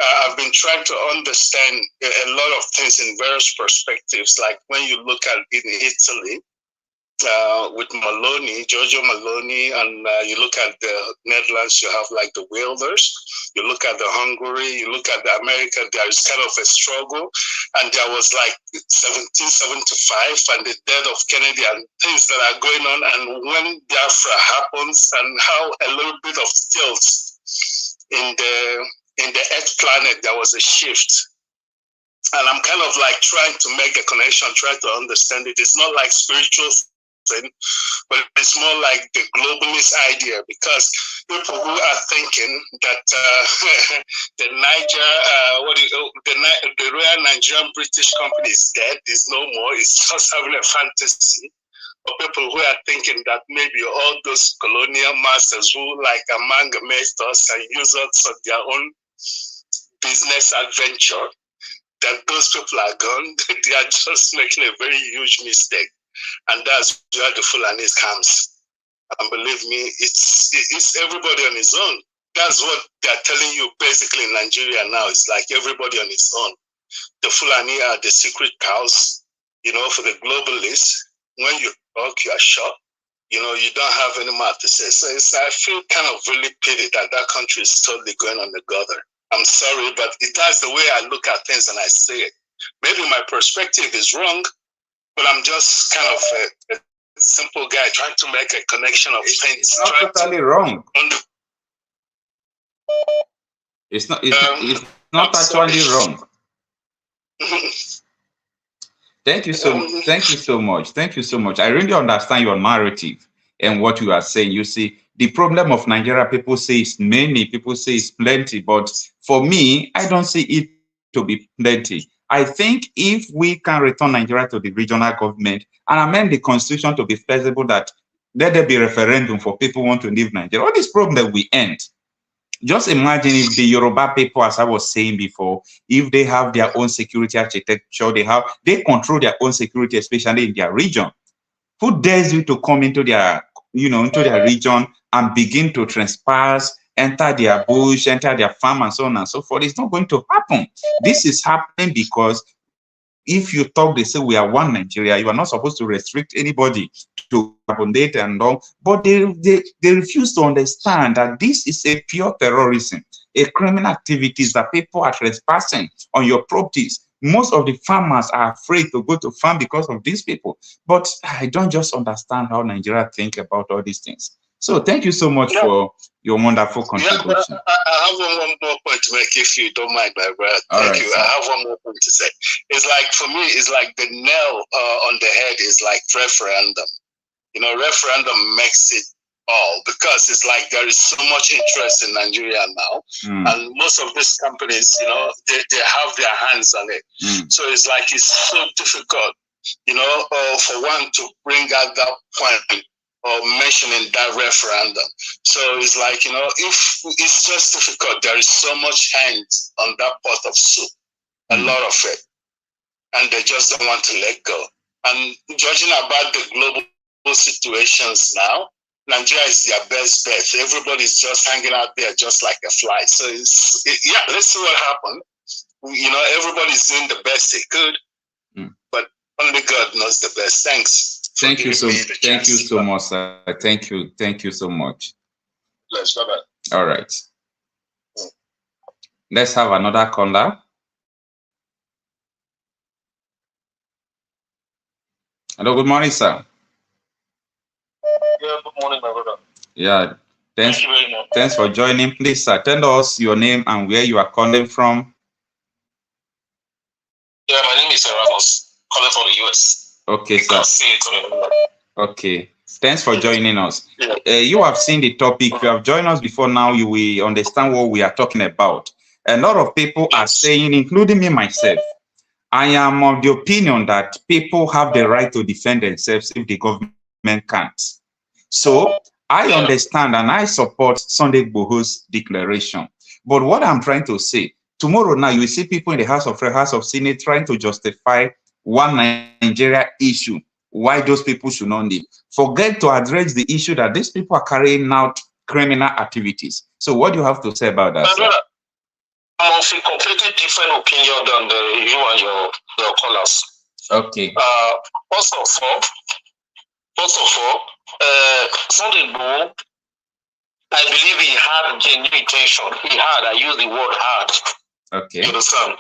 I've been trying to understand a lot of things in various perspectives. Like when you look at in Italy, with Maloney, Giorgio Maloney, and you look at the Netherlands, you have like the Wilders. You look at the Hungary, you look at the America, there is kind of a struggle. And there was like 1775 and the death of Kennedy and things that are going on. And when Biafra happens and how a little bit of tilt in the Earth planet, there was a shift. And I'm kind of like trying to make a connection, try to understand it. It's not like spiritual thing, but it's more like the globalist idea, because people who are thinking that the Royal Nigerian British Company is dead, is no more, it's just having a fantasy. Or people who are thinking that maybe all those colonial masters who like amalgamate us and use us for their own business adventure, that those people are gone. They are just making a very huge mistake. And that's where the Fulani comes. And believe me, it's everybody on his own. That's what they're telling you basically in Nigeria now. It's like everybody on his own. The Fulani are the secret cows, you know, for the globalists. When you talk, you are shot. You know, you don't have any more to say. So I feel kind of really pity that that country is totally going on the gutter. I'm sorry, but that's the way I look at things and I say it. Maybe my perspective is wrong, but I'm just kind of a simple guy trying to make a connection of things. It's not totally wrong. It's not actually wrong. Thank you so much. Thank you so much. I really understand your narrative and what you are saying. You see, the problem of Nigeria, people say it's many, people say it's plenty, but for me, I don't see it to be plenty. I think if we can return Nigeria to the regional government and amend the constitution to be feasible, that let there be a referendum for people who want to leave Nigeria, all this problem that we end. Just imagine if the Yoruba people, as I was saying before, if they have their own security architecture, they control their own security, especially in their region. Who dares you to come into their, into their region and begin to trespass, enter their bush, enter their farm, and so on and so forth? It's not going to happen. This is happening because if you talk, they say we are one Nigeria. You are not supposed to restrict anybody to accommodate and all. But they refuse to understand that this is a pure terrorism, a criminal activities that people are trespassing on your properties. Most of the farmers are afraid to go to farm because of these people. But I don't just understand how Nigeria think about all these things. So thank you so much for your wonderful contribution. I have one more point to make, if you don't mind, my brother. Thank you. I have one more point to say. It's like, for me, it's like the nail on the head is like referendum. You know, referendum makes it all, because it's like there is so much interest in Nigeria now, and most of these companies, you know, they have their hands on it. So it's like it's so difficult, you know, for one to bring out that point or mentioning that referendum. So it's like, you know, if it's just difficult, there is so much hands on that pot of soup, a lot of it, and they just don't want to let go. And judging about the global situations now, Nigeria is their best bet. Everybody's just hanging out there just like a fly. So yeah, let's see what happens. You know, everybody's doing the best they could, but only God knows the best. Thanks. Thank you so much, sir. Thank you so much. Let's go back. All right. Let's have another caller. Hello, good morning, sir. Yeah, good morning, my brother. Yeah, Thank you very much. Thanks for joining. Please, sir, tell us your name and where you are calling from. Yeah, my name is Ramos, calling from the US. Okay, sir. Okay, thanks for joining us. You have seen the topic. You have joined us before now. You will understand what we are talking about. A lot of people are saying, including me myself, I am of the opinion that people have the right to defend themselves if the government can't. So I understand and I support Sunday Igboho's declaration. But what I'm trying to say, tomorrow now you will see people in the House of Senate trying to justify one Nigeria issue, why those people should not leave. Forget to address the issue that these people are carrying out criminal activities. So what do you have to say about that, sir? I'm of a completely different opinion than you and your callers. Okay. First First of all, Sunday Igboho, I believe he had genuine intention. He had, I use the word had. Okay. You understand?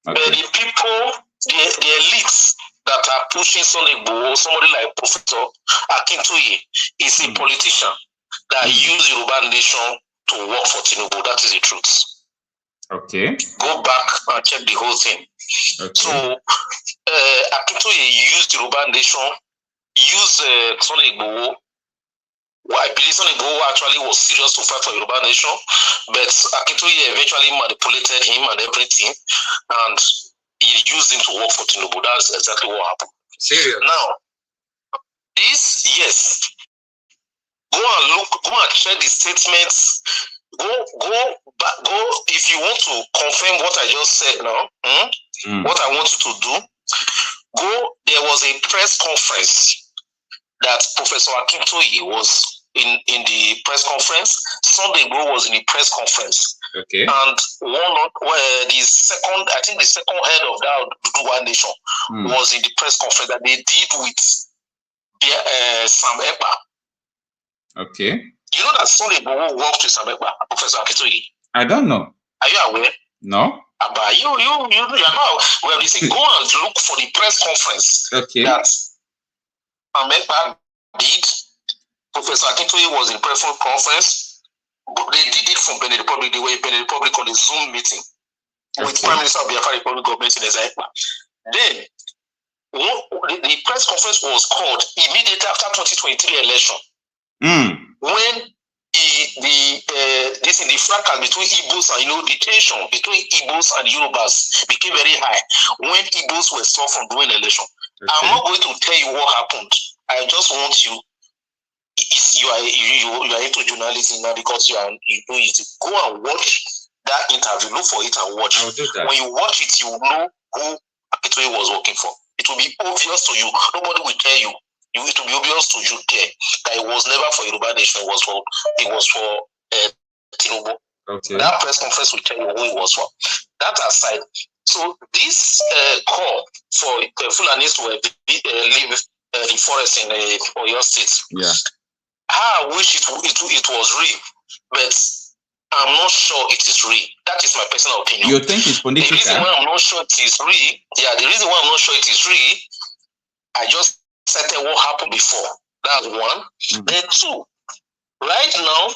Okay. But the people, the elites that are pushing Sunday Igboho, somebody like Professor Akintoye, is a politician that used Yoruba nation to work for Tinubu. That is the truth. Okay. Go back and check the whole thing. Okay. So, Akintoye used Yoruba nation, used Sunday Igboho. Well, I believe Sunday Igboho actually was serious to fight for Yoruba nation, but Akintoye eventually manipulated him and everything, and he used him to work for Tinubu. That's exactly what happened. Serious. Now, this, yes, go and check the statements. Go back, if you want to confirm what I just said now, what I want you to do, there was a press conference that Professor Akintoye was in the press conference. Sunday Igboho was in the press conference. Okay. And the second head of that Yoruba nation was in the press conference that they did with Sam Ekpa. Okay. You know that Sunday Igboho worked with Sam Ekpa, Professor Akintoye? I don't know. Are you aware? No. But you know. Well, they say go and look for the press conference. Okay. That Sam Ekpa did. Professor Akintoye was in press conference. But they did it from Benin Republic. They were in Benin Republic on a Zoom meeting with Prime Minister of Biafra Republic government in Ekpa. Then the press conference was called immediately after 2023 election. When the fracas between Igbos and the tension between Igbos and Yorubas became very high when Igbos were stopped from doing election. Okay. I'm not going to tell you what happened. I just want you. You are into journalism now because you know it. Go and watch that interview. Look for it and watch. I'll do that. When you watch it, you will know who Akintoye was working for. It will be obvious to you. Nobody will tell you. It will be obvious to you there that it was never for Yoruba nation. It was for Tinubu. Okay. That press conference will tell you who it was for. That aside, so this call for Fulani to leave the forest in Oyo State. Yeah. I wish it was real, but I'm not sure it is real. That is my personal opinion. You think it's political? The reason why I'm not sure it is real, the reason why I'm not sure it is real, I just said what happened before. That's one. Then two, right now,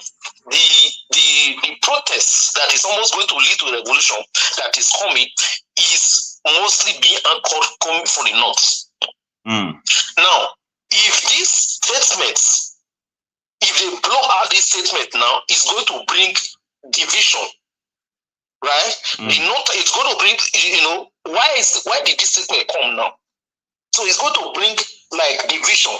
the protest that is almost going to lead to a revolution that is coming is mostly being anchored coming from the north. Now, if these statements, if they blow out this statement now, it's going to bring division, right? The north, it's going to bring, why did this statement come now? So it's going to bring like division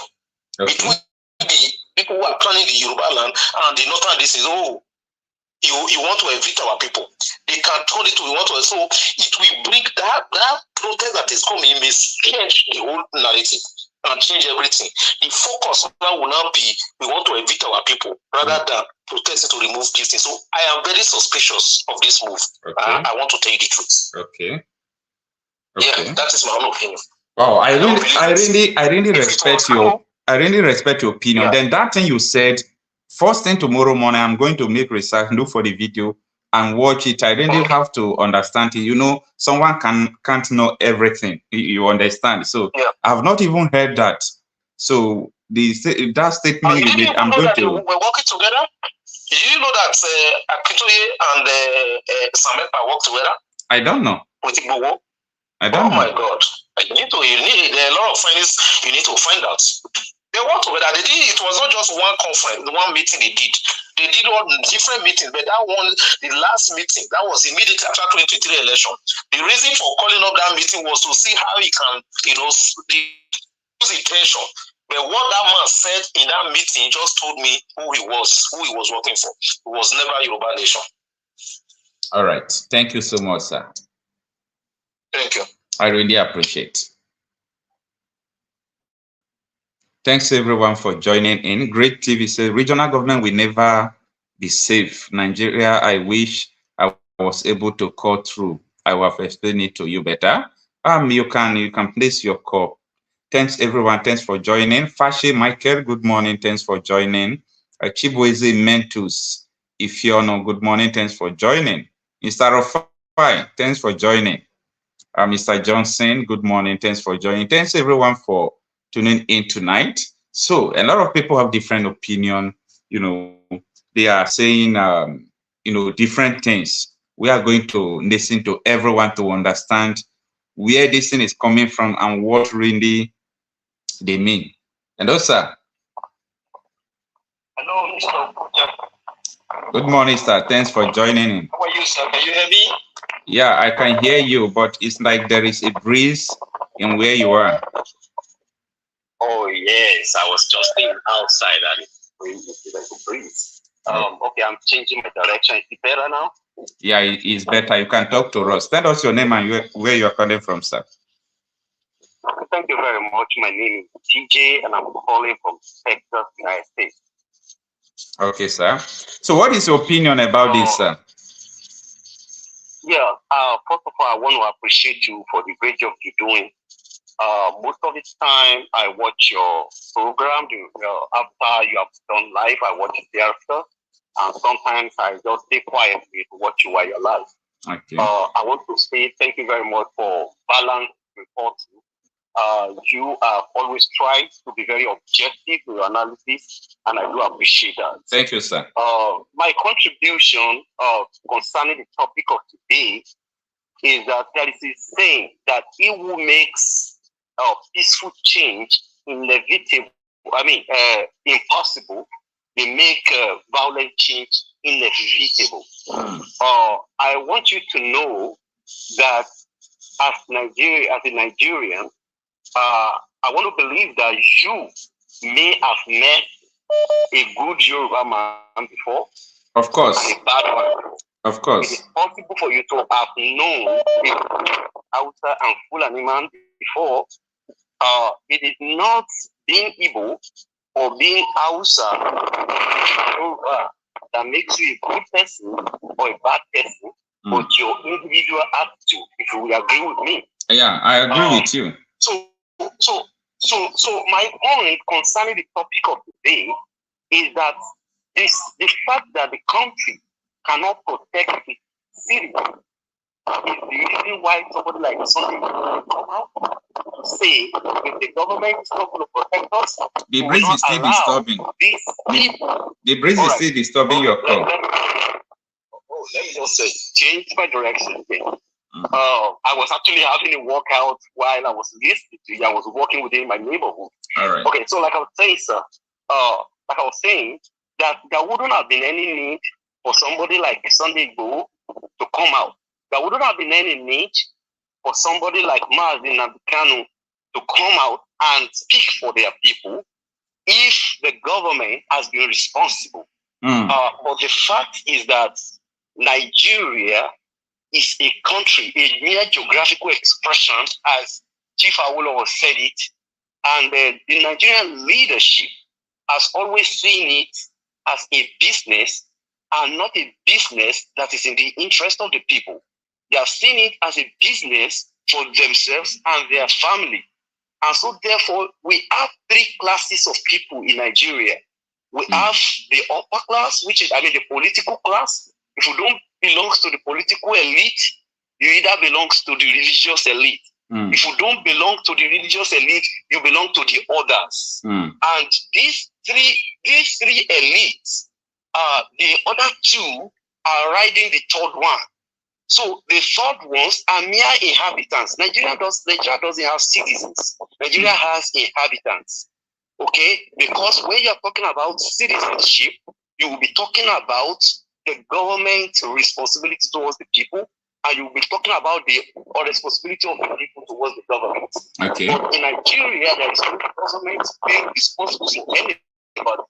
between the people who are planning the Yoruba land and the northern. This is you want to evict our people. They can turn it to so it will bring that protest that is coming may change the whole narrative and change everything. The focus now will now be we want to evict our people rather than protesting to remove this thing. So I am very suspicious of this move. Okay. I want to tell you the truth. Okay. Yeah, that is my own opinion. Oh, I really respect your opinion. Yeah. Then that thing you said, first thing tomorrow morning, I'm going to make research, look for the video and watch it. I really have to understand it. Someone can't know everything. You understand? So I've not even heard that. So that statement you made, I'm going to. We're working together. Did you know that Akintoye and Sam Ekpa work together? I don't know. With Igboho? I don't know. Oh my God! There are a lot of things you need to find out. They worked together. They did. It was not just one conference, one meeting they did. They did all different meetings, but that one, the last meeting, that was immediately after 2023 election. The reason for calling up that meeting was to see how he can, use the tension. But what that man said in that meeting just told me who he was working for. It was never Yoruba nation. All right. Thank you so much, sir. Thank you. I really appreciate. Thanks everyone for joining in. Great TV says regional government will never be safe. Nigeria, I wish I was able to call through. I will have explained it to you better. You can place your call. Thanks, everyone. Thanks for joining. Fashe Michael, good morning. Thanks for joining. Chibueze Mentus Ifiono, good morning. Thanks for joining. Mr. Rofai, thanks for joining. Mr. Johnson, good morning. Thanks for joining. Thanks, everyone, for tuning in tonight. So, a lot of people have different opinion. You know, they are saying, you know, different things. We are going to listen to everyone to understand where this thing is coming from and what really they mean. And also, hello, Mr. Okocha. Good morning, sir. Thanks for joining in. How are you, sir? Can you hear me? Yeah, I can hear you, but it's like there is a breeze in where you are. Oh, yes. I was just staying outside and it's like a breeze. Okay, I'm changing my direction. Is it better now? Yeah, it's better. You can talk to us. Tell us your name and where you're calling from, sir. Thank you very much. My name is TJ and I'm calling from Texas, United States. Okay, sir. So what is your opinion about this, sir? Yeah, first of all, I want to appreciate you for the great job you're doing. Most of the time, I watch your program. After you have done live, I watch it thereafter. And sometimes I just stay quietly to watch you while you're live. Okay. I want to say thank you very much for balanced reporting. You have always tried to be very objective in your analysis, and I do appreciate that. Thank you, sir. My contribution concerning the topic of today is that there is a saying that he who makes peaceful change inevitable, impossible, they make violent change inevitable. I want you to know that as a Nigerian, I want to believe that you may have met a good Yoruba man before. Of course. And a bad one. Of course. It is possible for you to have known a Hausa and Fulani man before. It is not being Igbo or being Hausa that makes you a good person or a bad person, but your individual attitude, if you will agree with me. Yeah, I agree with you. So my point concerning the topic of today is that the fact that the country cannot protect its citizens is the reason why somebody like something will come out to say if the government is not going to protect us, the breeze is still disturbing. The breeze is still disturbing your call. Let me just change my direction again. I was actually having a workout while I was listening to you. I was walking within my neighborhood. All right. Okay, so like I was saying, sir, like I was saying, that there wouldn't have been any need for somebody like Sunday Igboho to come out. There wouldn't have been any need for somebody like Marcel and Kanu to come out and speak for their people if the government has been responsible. But the fact is that Nigeria is a country, a mere geographical expression, as Chief Awolowo said it, and the Nigerian leadership has always seen it as a business and not a business that is in the interest of the people. They have seen it as a business for themselves and their family. And so therefore, we have three classes of people in Nigeria. We have the upper class, which is, the political class. If you don't belong to the political elite, you either belong to the religious elite. If you don't belong to the religious elite, you belong to the others. And these three elites, the other two are riding the third one. So the third ones are mere inhabitants. Nigeria doesn't have citizens. Nigeria has inhabitants. Okay? Because when you're talking about citizenship, you will be talking about the government's responsibility towards the people, and you'll be talking about the responsibility of the people towards the government. Okay. But in Nigeria, there is no government being responsible for anybody.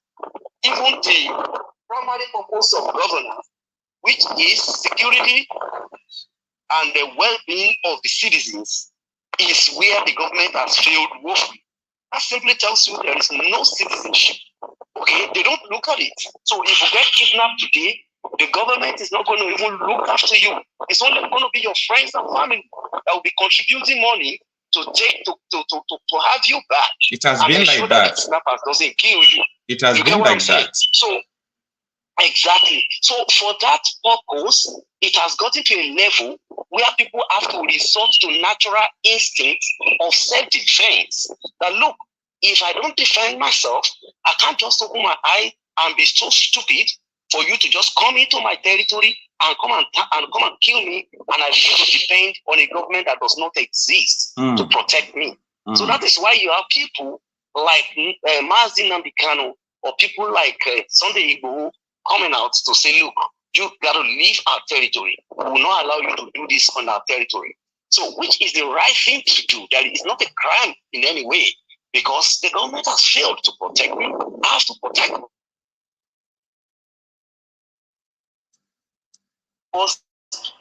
Even the primary purpose of governance, which is security and the well-being of the citizens, is where the government has failed woefully. That simply tells you there is no citizenship. Okay, they don't look at it. So if you get kidnapped today, the government is not going to even look after you. It's only going to be your friends and family that will be contributing money to have you back. It has been like that. Kidnappers doesn't kill you. It has been like that. So exactly. So for that purpose, it has gotten to a level where people have to resort to natural instincts of self-defense. That look, if I don't defend myself, I can't just open my eye and be so stupid for you to just come into my territory and come and kill me, and I need to depend on a government that does not exist to protect me. So that is why you have people like nnamdi or people like Sunday Igboho coming out to say, look, you got to leave our territory. We will not allow you to do this on our territory. So which is the right thing to do? That is not a crime in any way, because the government has failed to protect me. I have to protect me.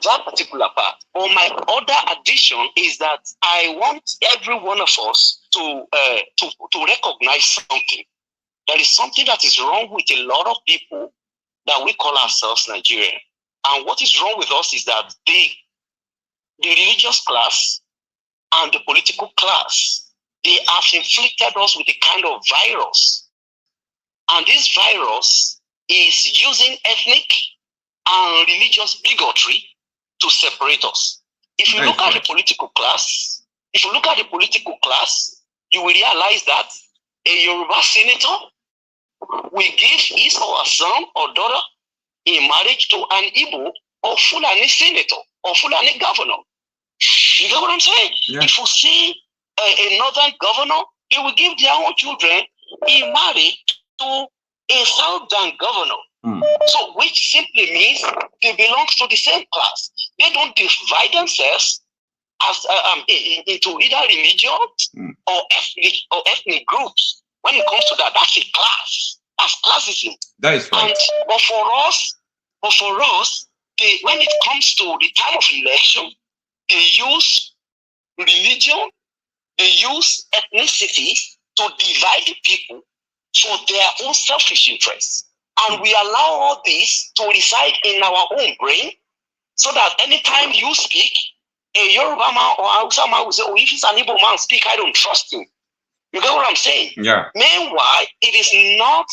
That particular part. But my other addition is that I want every one of us to recognize something. There is something that is wrong with a lot of people that we call ourselves Nigerian. And what is wrong with us is that the religious class and the political class, they have inflicted us with a kind of virus. And this virus is using ethnic and religious bigotry to separate us. If you look at the political class, you will realize that a Yoruba senator will give his or her son or daughter in marriage to an Igbo or Fulani senator or Fulani governor. You get what I'm saying? Yeah. If you see a northern governor, he will give their own children in marriage to a southern governor. So, which simply means they belong to the same class. They don't divide themselves as into either religion or ethnic groups. When it comes to that, that's a class. That's classism. That is right. But for us, when it comes to the time of election, they use religion, they use ethnicity to divide the people for their own selfish interests. And we allow all this to reside in our own brain, so that anytime you speak, a Yoruba man or Hausa man will say, oh, if it's an Igbo man speak, I don't trust him. You get what I'm saying? Yeah. Meanwhile, it is not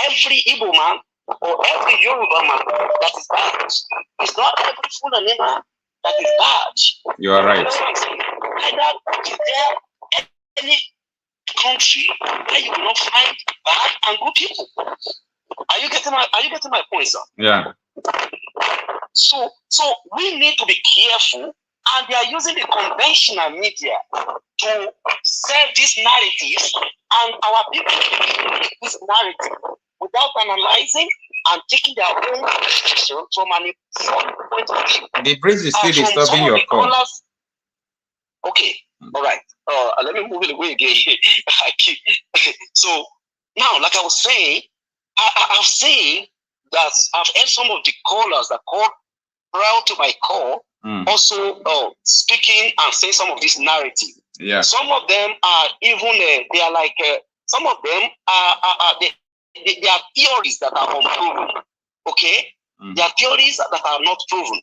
every Igbo man or every Yoruba man that is bad. It's not every Fulani man that is bad. You are right. You know what I'm saying? Either is there any country where you will not find bad and good people? Are you getting my point, sir? Yeah. So we need to be careful, and they are using the conventional media to sell these narratives, and our people believe this narrative without analyzing and taking their own decision from an informed point of view. The breeze is still disturbing your call. Okay, all right. Let me move it away again. So now, like I was saying, I've seen that I've heard some of the callers that called prior to my call also speaking and saying some of this narrative. Yeah. Some of them are even they are like some of them are they are theories that are unproven. Okay, they are theories that are not proven.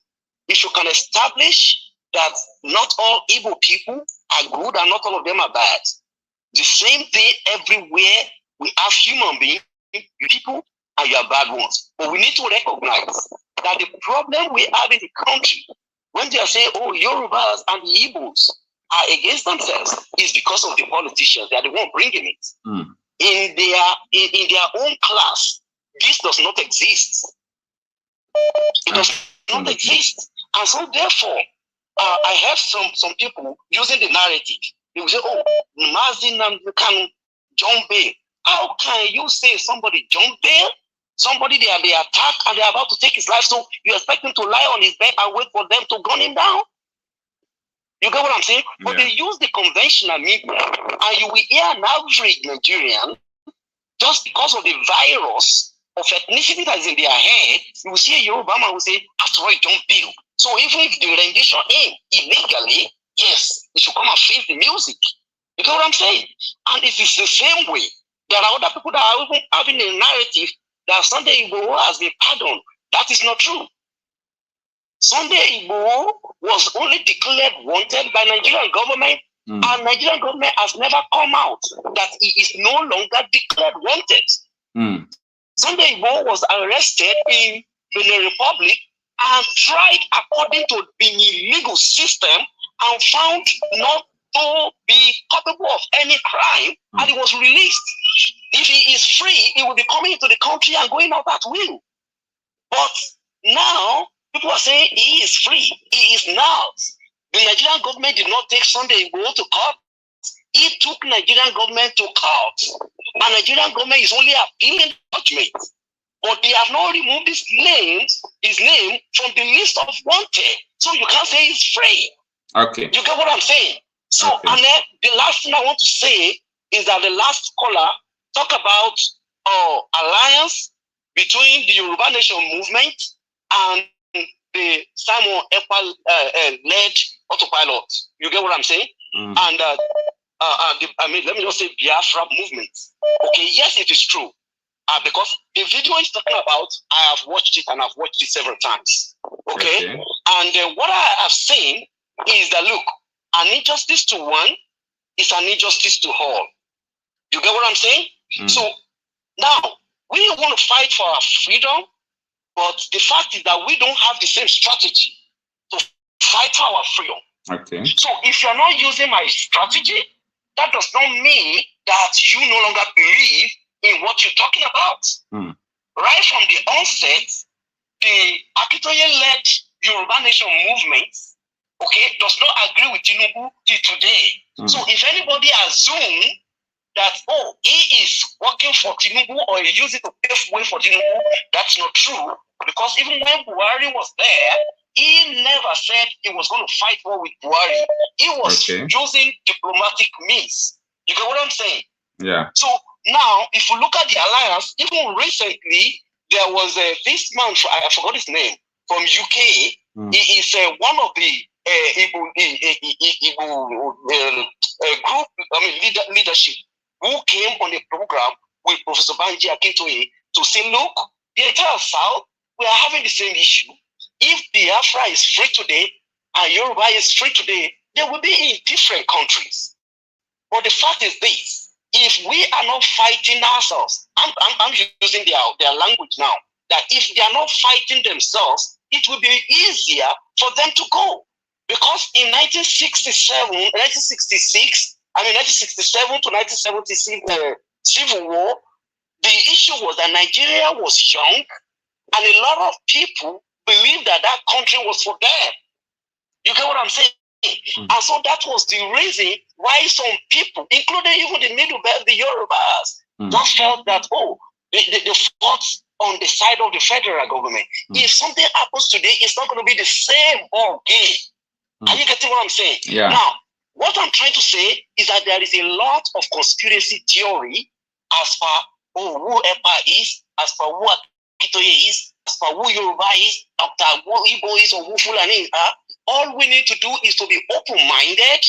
If you can establish that not all Igbo people are good and not all of them are bad, the same thing everywhere. We have human beings, people, and you are bad ones. But we need to recognize that the problem we have in the country, when they are saying, oh, Yorubas and the Igbos are against themselves, is because of the politicians. They are the one bringing it. In their own class, this does not exist. It does not exist. And so therefore, I have some people using the narrative. They will say, oh, nnamdi can John Bail. How can you say somebody John Bail? Somebody they attack and they're about to take his life, so you expect him to lie on his bed and wait for them to gun him down? You get what I'm saying? Yeah. But they use the conventional media, and you will hear an average Nigerian, just because of the virus of ethnicity that is in their head, you will see a Yoruba man who say, after all, John Bail. So even if the rendition in illegally, yes, they should come and face the music. You get what I'm saying? And it is the same way. There are other people that are even having a narrative that Sunday Igboho has been pardoned. That is not true. Sunday Igboho was only declared wanted by Nigerian government And Nigerian government has never come out that he is no longer declared wanted. Sunday Igboho was arrested in Benin Republic and tried according to the illegal system and found not to be culpable of any crime, and he was released. If he is free, he will be coming into the country and going out at will. But now, people are saying he is free. He is now. The Nigerian government did not take Sunday Igboho to court. He took Nigerian government to court. And Nigerian government is only appealing judgment. But they have not removed his name from the list of wanted. So you can't say he's free. Okay. You get what I'm saying? So, and then the last thing I want to say is that the last caller talk about alliance between the Yoruba Nation movement and the Simon Ekpa led autopilot. You get what I'm saying? And I mean, let me just say Biafra movement. Okay, yes, it is true. Because the video he's talking about, I have watched it and I've watched it several times. Okay? And what I have seen is that, look, an injustice to one is an injustice to all. You get what I'm saying? So now, we want to fight for our freedom, but the fact is that we don't have the same strategy to fight for our freedom. Okay. So if you're not using my strategy, that does not mean that you no longer believe in what you're talking about. Right from the onset, the Akitoye-led Yoruba Nation movement, okay, does not agree with Tinubu till today. So if anybody assumes that, oh, he is working for Tinubu or he used it to pave way for Tinubu, that's not true. Because even when Buhari was there, he never said he was going to fight war with Buhari. He was using diplomatic means. You get what I'm saying? Yeah. So now, if you look at the alliance, even recently, there was this man, I forgot his name, from UK. He is one of the group, leadership, who came on the program with Professor Banji Akintoye to say, look, the entire South, we are having the same issue. If Biafra is free today and Yoruba is free today, they will be in different countries. But the fact is this, if we are not fighting ourselves, I'm using their language now, that if they are not fighting themselves, it will be easier for them to go. Because in 1966 to 1976 civil war, the issue was that Nigeria was young and a lot of people believed that that country was for them. You get what I'm saying? And so that was the reason why some people, including even the middle belt, the Yorubas, just felt that, oh, they fought on the side of the federal government. If something happens today, it's not going to be the same all game. Are you getting what I'm saying? Yeah. Now, what I'm trying to say is that there is a lot of conspiracy theory as far who Ekpa is, as far who Akitoye is, as far who Yoruba is, after who Igbo is, or who Fulani are. All we need to do is to be open-minded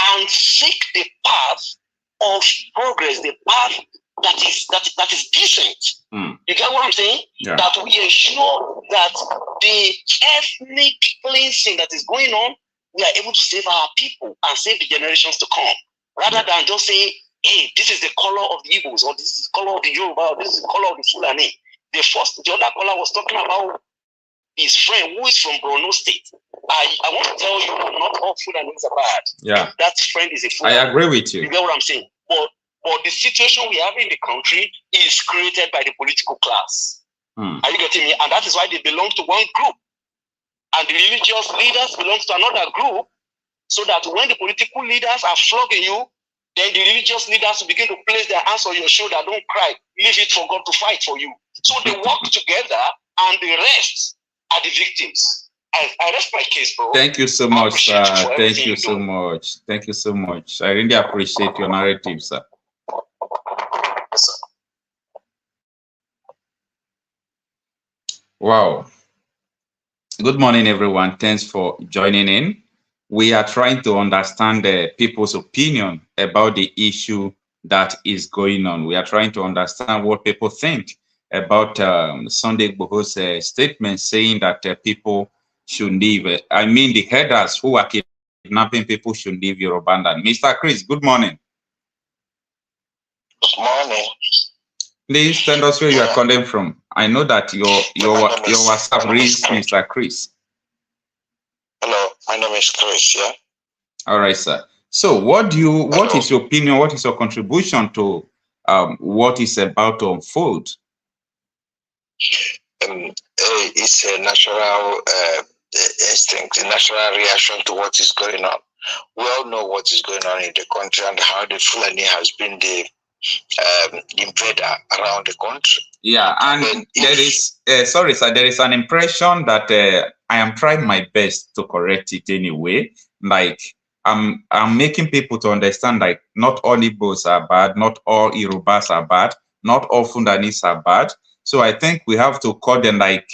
and seek the path of progress, the path that is decent. You get what I'm saying? Yeah. That we ensure that the ethnic cleansing that is going on, we are able to save our people and save the generations to come, rather than just saying, hey, this is the color of the Igbos, or this is the color of the Yoruba, or this is the color of the Fulani. The other caller was talking about his friend who is from Borno State. I want to tell you that not all Fulanis are bad. Yeah. That friend is a Fulani. I agree with you. You get what I'm saying? But the situation we have in the country is created by the political class. Are you getting me? And that is why they belong to one group. And the religious leaders belong to another group, so that when the political leaders are flogging you, then the religious leaders will begin to place their hands on your shoulder. Don't cry. Leave it for God to fight for you. So they work together, and the rest are the victims. I rest my case, bro. Thank you so much, sir. Thank you so much. Thank you so much. I really appreciate your narrative, sir. Yes, sir. Wow. Good morning, everyone. Thanks for joining in. We are trying to understand the people's opinion about the issue that is going on. We are trying to understand what people think about Sunday Igboho's statement saying that people should leave. I mean, the headers who are kidnapping people should leave Yoruba land. Mr. Chris, good morning. Good morning. Please tell us where you are calling from. I know that your WhatsApp reads Mr. Chris. Hello, my name is Chris, yeah? All right, sir. So what is your opinion, what is your contribution to what is about to unfold? It's a natural instinct, a natural reaction to what is going on. We all know what is going on in the country and how the Fulani has been the invader around the country. Yeah, and there is, sorry, sir, there is an impression that I am trying my best to correct it anyway. Like, I'm making people to understand, like, not all Igbos are bad, not all Yorubas are bad, not all Fulanis are bad. So I think we have to call them like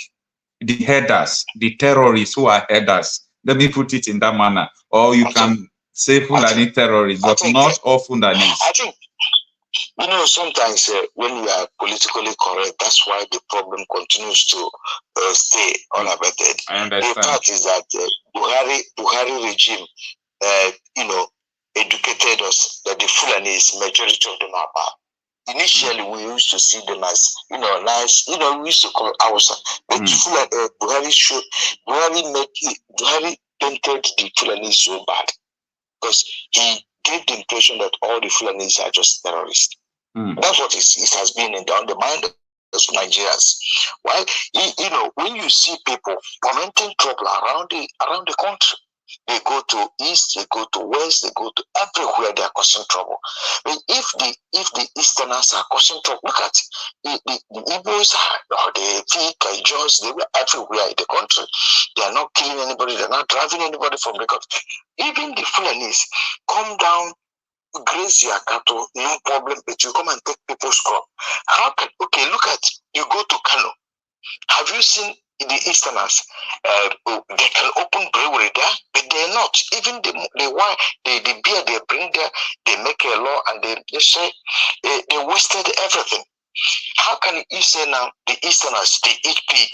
the headers, the terrorists who are headers. Let me put it in that manner. Or you can say Fulani terrorists, but not all Fulanis. I think, you know, sometimes when you are politically correct, that's why the problem continues to stay unabated. I understand. The fact is that Buhari regime, you know, educated us that the Fulanis, majority of them are bad. Initially, we used to see them as, you know, nice, you know, we used to call Hausa. But Buhari painted the Fulani so bad because he gave the impression that all the Fulanis are just terrorists. That's what it has been on the mind of Nigerians. Why, you know, when you see people fomenting trouble around the country, they go to east, they go to west, they go to everywhere. They are causing trouble. But if the Easterners are causing trouble, look at the Igbos, or the Fik, Jaws, they were everywhere in the country. They are not killing anybody. They are not driving anybody from the country. Even the Fulanis come down, graze your cattle, no problem. But you come and take people's crop. How can, okay, look at, you go to Kanu. Have you seen the Easterners? They can open brewery there, but they're not. Even the beer they bring there, they make a law and they say they wasted everything. How can you say now the Easterners, they eat pig?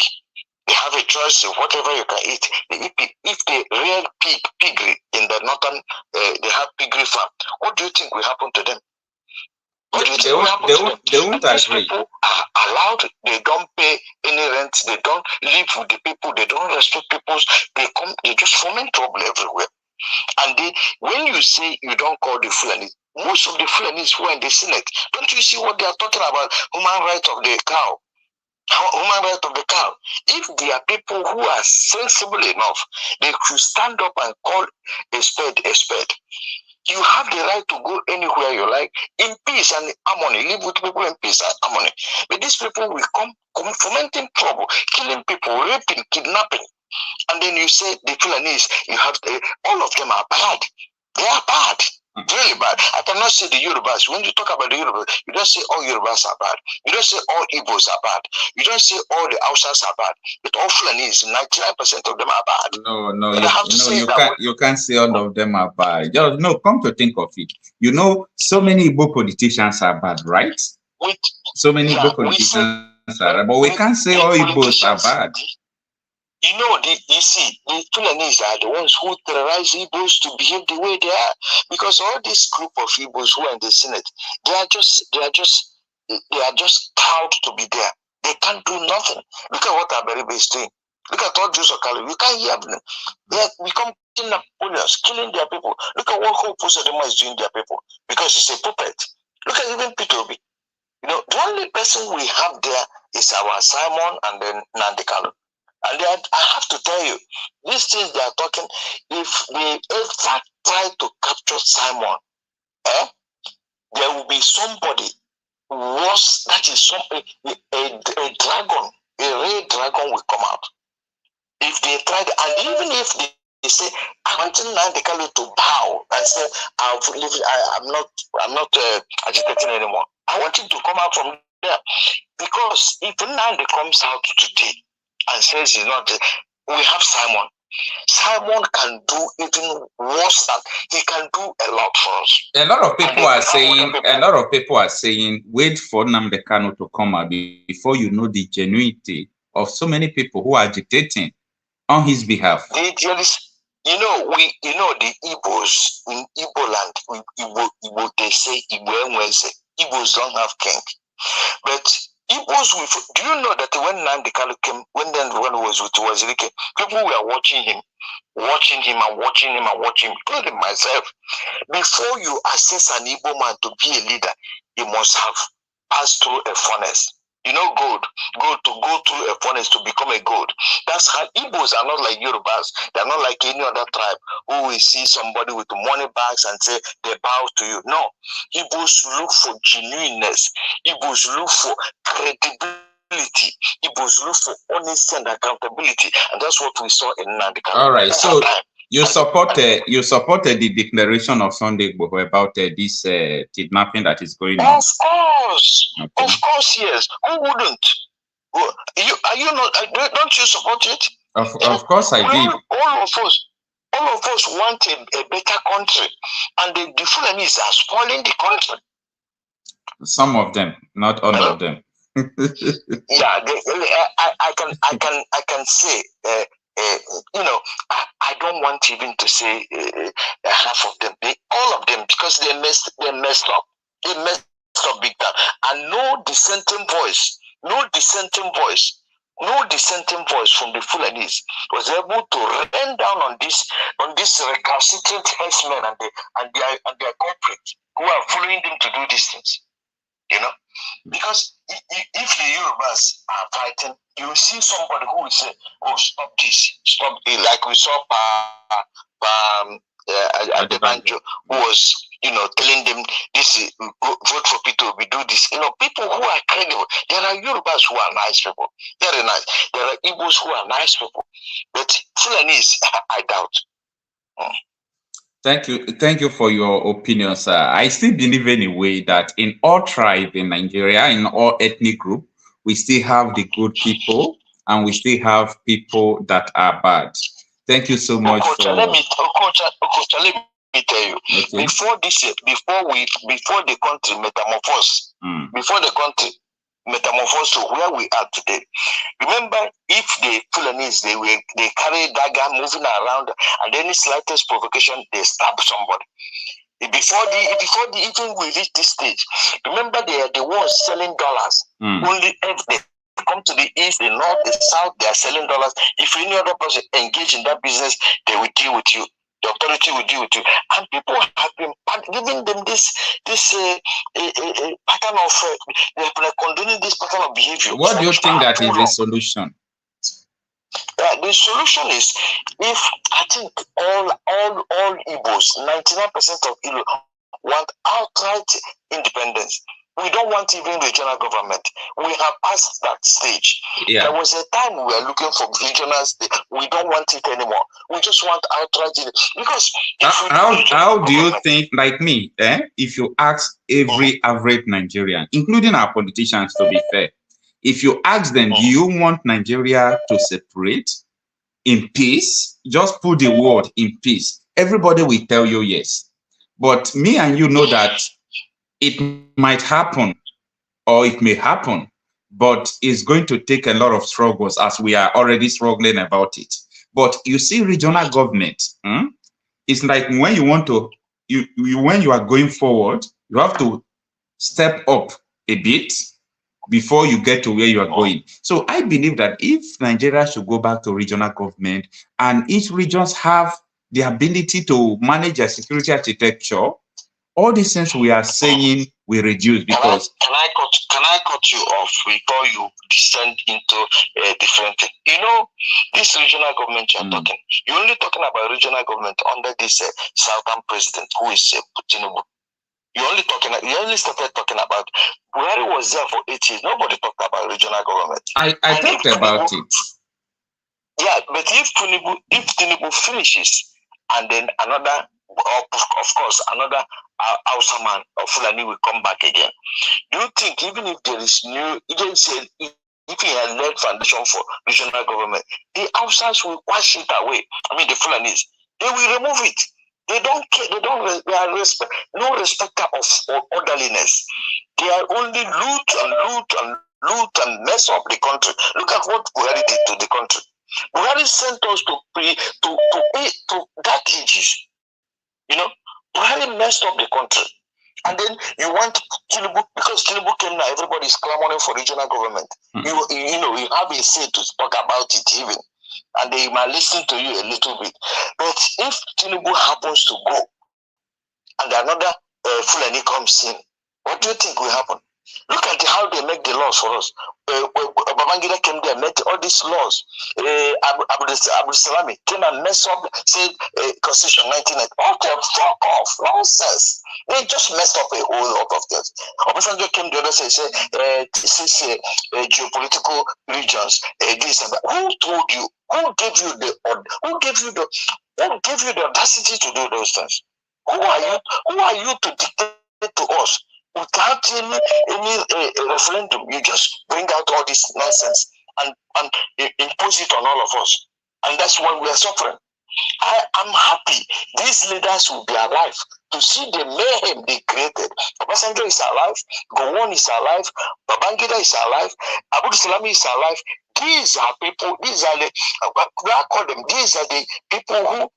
They have a choice of whatever you can eat. They eat pig. If they rear piggery in the northern, they have piggery farm. What do you think will happen to them? They won't agree. People are allowed, they don't pay any rent, they don't live with the people, they don't respect people, they just foment trouble everywhere. And when you say you don't call the Fulani, most of the Fulanis who are in the Senate, don't you see what they are talking about? Human rights of the cow. Human rights of the cow. If there are people who are sensible enough, they should stand up and call a spade a spade. You have the right to go anywhere you like in peace and harmony. Live with people in peace and harmony. But these people will come fomenting trouble, killing people, raping, kidnapping. And then you say the Fulanese, you have all of them are bad. They are bad. Really bad. I cannot say the Yorubas. When you talk about the Yorubas, you don't say all Yorubas are bad. You don't say all Igbos are bad. You don't say all the Hausas are bad. But all Fulanese, 99% of them are bad. No, you can't say all of them are bad. Just, no, come to think of it. You know, so many Igbo politicians are bad, right? So many Igbo politicians are bad, but we can't say all Igbos are bad. You know, you see, the Fulanese are the ones who terrorize Igbos to behave the way they are. Because all this group of Igbos who are in the Senate, they are just proud to be there. They can't do nothing. Look at what Aberibe is doing. Look at all Jews of Kali. You can't hear them. They have become Napoleons, killing their people. Look at what Hope Uzodinma is doing their people. Because it's a puppet. Look at even Peter Obi. You know, the only person we have there is our Simon and then Nnamdi. And I have to tell you, these things they are talking, if they ever try to capture Simon, there will be somebody worse, that is something, a dragon, a red dragon will come out. If they try, and even if they say, I want Nnamdi to bow and say, I'm not agitating anymore. I want him to come out from there. Because if Nnamdi comes out today, and says he's not there, we have Simon. Simon can do even worse than he can do a lot for us. A lot of people are saying, wait for Nnamdi Kanu to come out before you know the genuinity of so many people who are agitating on his behalf. There You know, the Igbos in Igbo land, Igbo, they say Igbos don't have king. But Igbos, do you know that when Nnamdi Kanu came, when he was with Wazirike, people were watching him, including myself. Before you assess an Igbo man to be a leader, he must have passed through a furnace. You know, gold to go through a furnace to become a gold. That's how Igbos are not like Yorubas. They're not like any other tribe who will see somebody with money bags and say they bow to you. No, Igbos look for genuineness. Igbos look for credibility. Igbos look for honesty and accountability, and that's what we saw in Nnamdi Kanu. All right, so you supported the declaration of Sunday Igboho about this kidnapping that is going on. Of course, yes. Who wouldn't? Are you not? Don't you support it? Of course, I did. All of us want a better country, and the Fulanis are spoiling the country. Some of them, not all of them. Yeah, I can say. You know, I don't want even to say half of them. All of them, because they messed up. They messed up big time. And no dissenting voice from the Fulanis was able to rain down on this recalcitrant herdsmen and their corporates who are following them to do these things. You know, because if the Yorubas are fighting, you will see somebody who will say, "Oh, stop this, stop it," like we saw Adebanjo, who was, you know, telling them this, vote for Peter, we do this. You know, people who are credible. There are Yorubas who are nice people, very nice. There are Igbos who are nice people, but Fulanis, I doubt. Thank you for your opinion, sir. I still believe anyway that in all tribes in Nigeria, in all ethnic group, we still have the good people and we still have people that are bad. Thank you so much. Okocha, let me tell you. Okay. Before the country metamorphosed, to where we are today. Remember, if the Fulanis they carry dagger moving around, and any slightest provocation they stab somebody. Before even we reach this stage, remember they are the ones selling dollars. Only if they come to the east, the north, the south, they are selling dollars. If any other person engage in that business, they will deal with you. The authority will deal with you, and people have been giving them this pattern of they have been condoning this pattern of behavior. What do you think that is the solution? The solution is, if I think all Igbos, 99% of Igbo want outright independence. We don't want even regional government. We have passed that stage. Yeah. There was a time we were looking for regional state. We don't want it anymore. We just want outright. Because how do you think, like me, if you ask every average Nigerian, including our politicians, to be fair, if you ask them, do you want Nigeria to separate in peace? Just put the word in peace. Everybody will tell you yes. But me and you know that it might happen, or it may happen, but it's going to take a lot of struggles, as we are already struggling about it. But you see, regional government, it's like when you want to, when you are going forward, you have to step up a bit before you get to where you are going. So I believe that if Nigeria should go back to regional government, and each regions have the ability to manage their security architecture, all these things we are saying will reduce. Because can I cut you off before you descend into a different thing? You know, this regional government you're talking, you're only talking about regional government under this southern president who is tinubu. You only started talking about Buhari was there for 8 years. Nobody talked about regional government. I talked about it. Yeah, but if Tinubu finishes, and then another, of course, another Hausa man or Fulani will come back again. Do you think even if there is new, even say if he had laid foundation for regional government, the Hausas will wash it away? I mean, the Fulanis, they will remove it. They don't care. They are no respecter of orderliness. They are only loot and mess up the country. Look at what Buhari did to the country. Buhari sent us to dark ages. You know, Buhari messed up the country. And then you want Tinubu, because Tinubu came now, everybody is clamoring for regional government. You know, you have a say to talk about it even. And they might listen to you a little bit. But if Tinubu happens to go, and another Fulani comes in, what do you think will happen? Look at how they make the laws for us. Babangida came there, made all these laws. Abu Salami came and messed up, said Constitution 1990. Okay, fuck off, nonsense. They just messed up a whole lot of things. Obasanjo came the other side, said, geopolitical regions, this and that. Who told you? Who gave you the audacity to do those things? Who are you to dictate to us? Without any referendum, you just bring out all this nonsense and impose it on all of us. And that's why we are suffering. I'm happy these leaders will be alive to see the mayhem they created. Obasanjo is alive, Gowon is alive, Babangida is alive, Abu Salami is alive. These are people, these are the people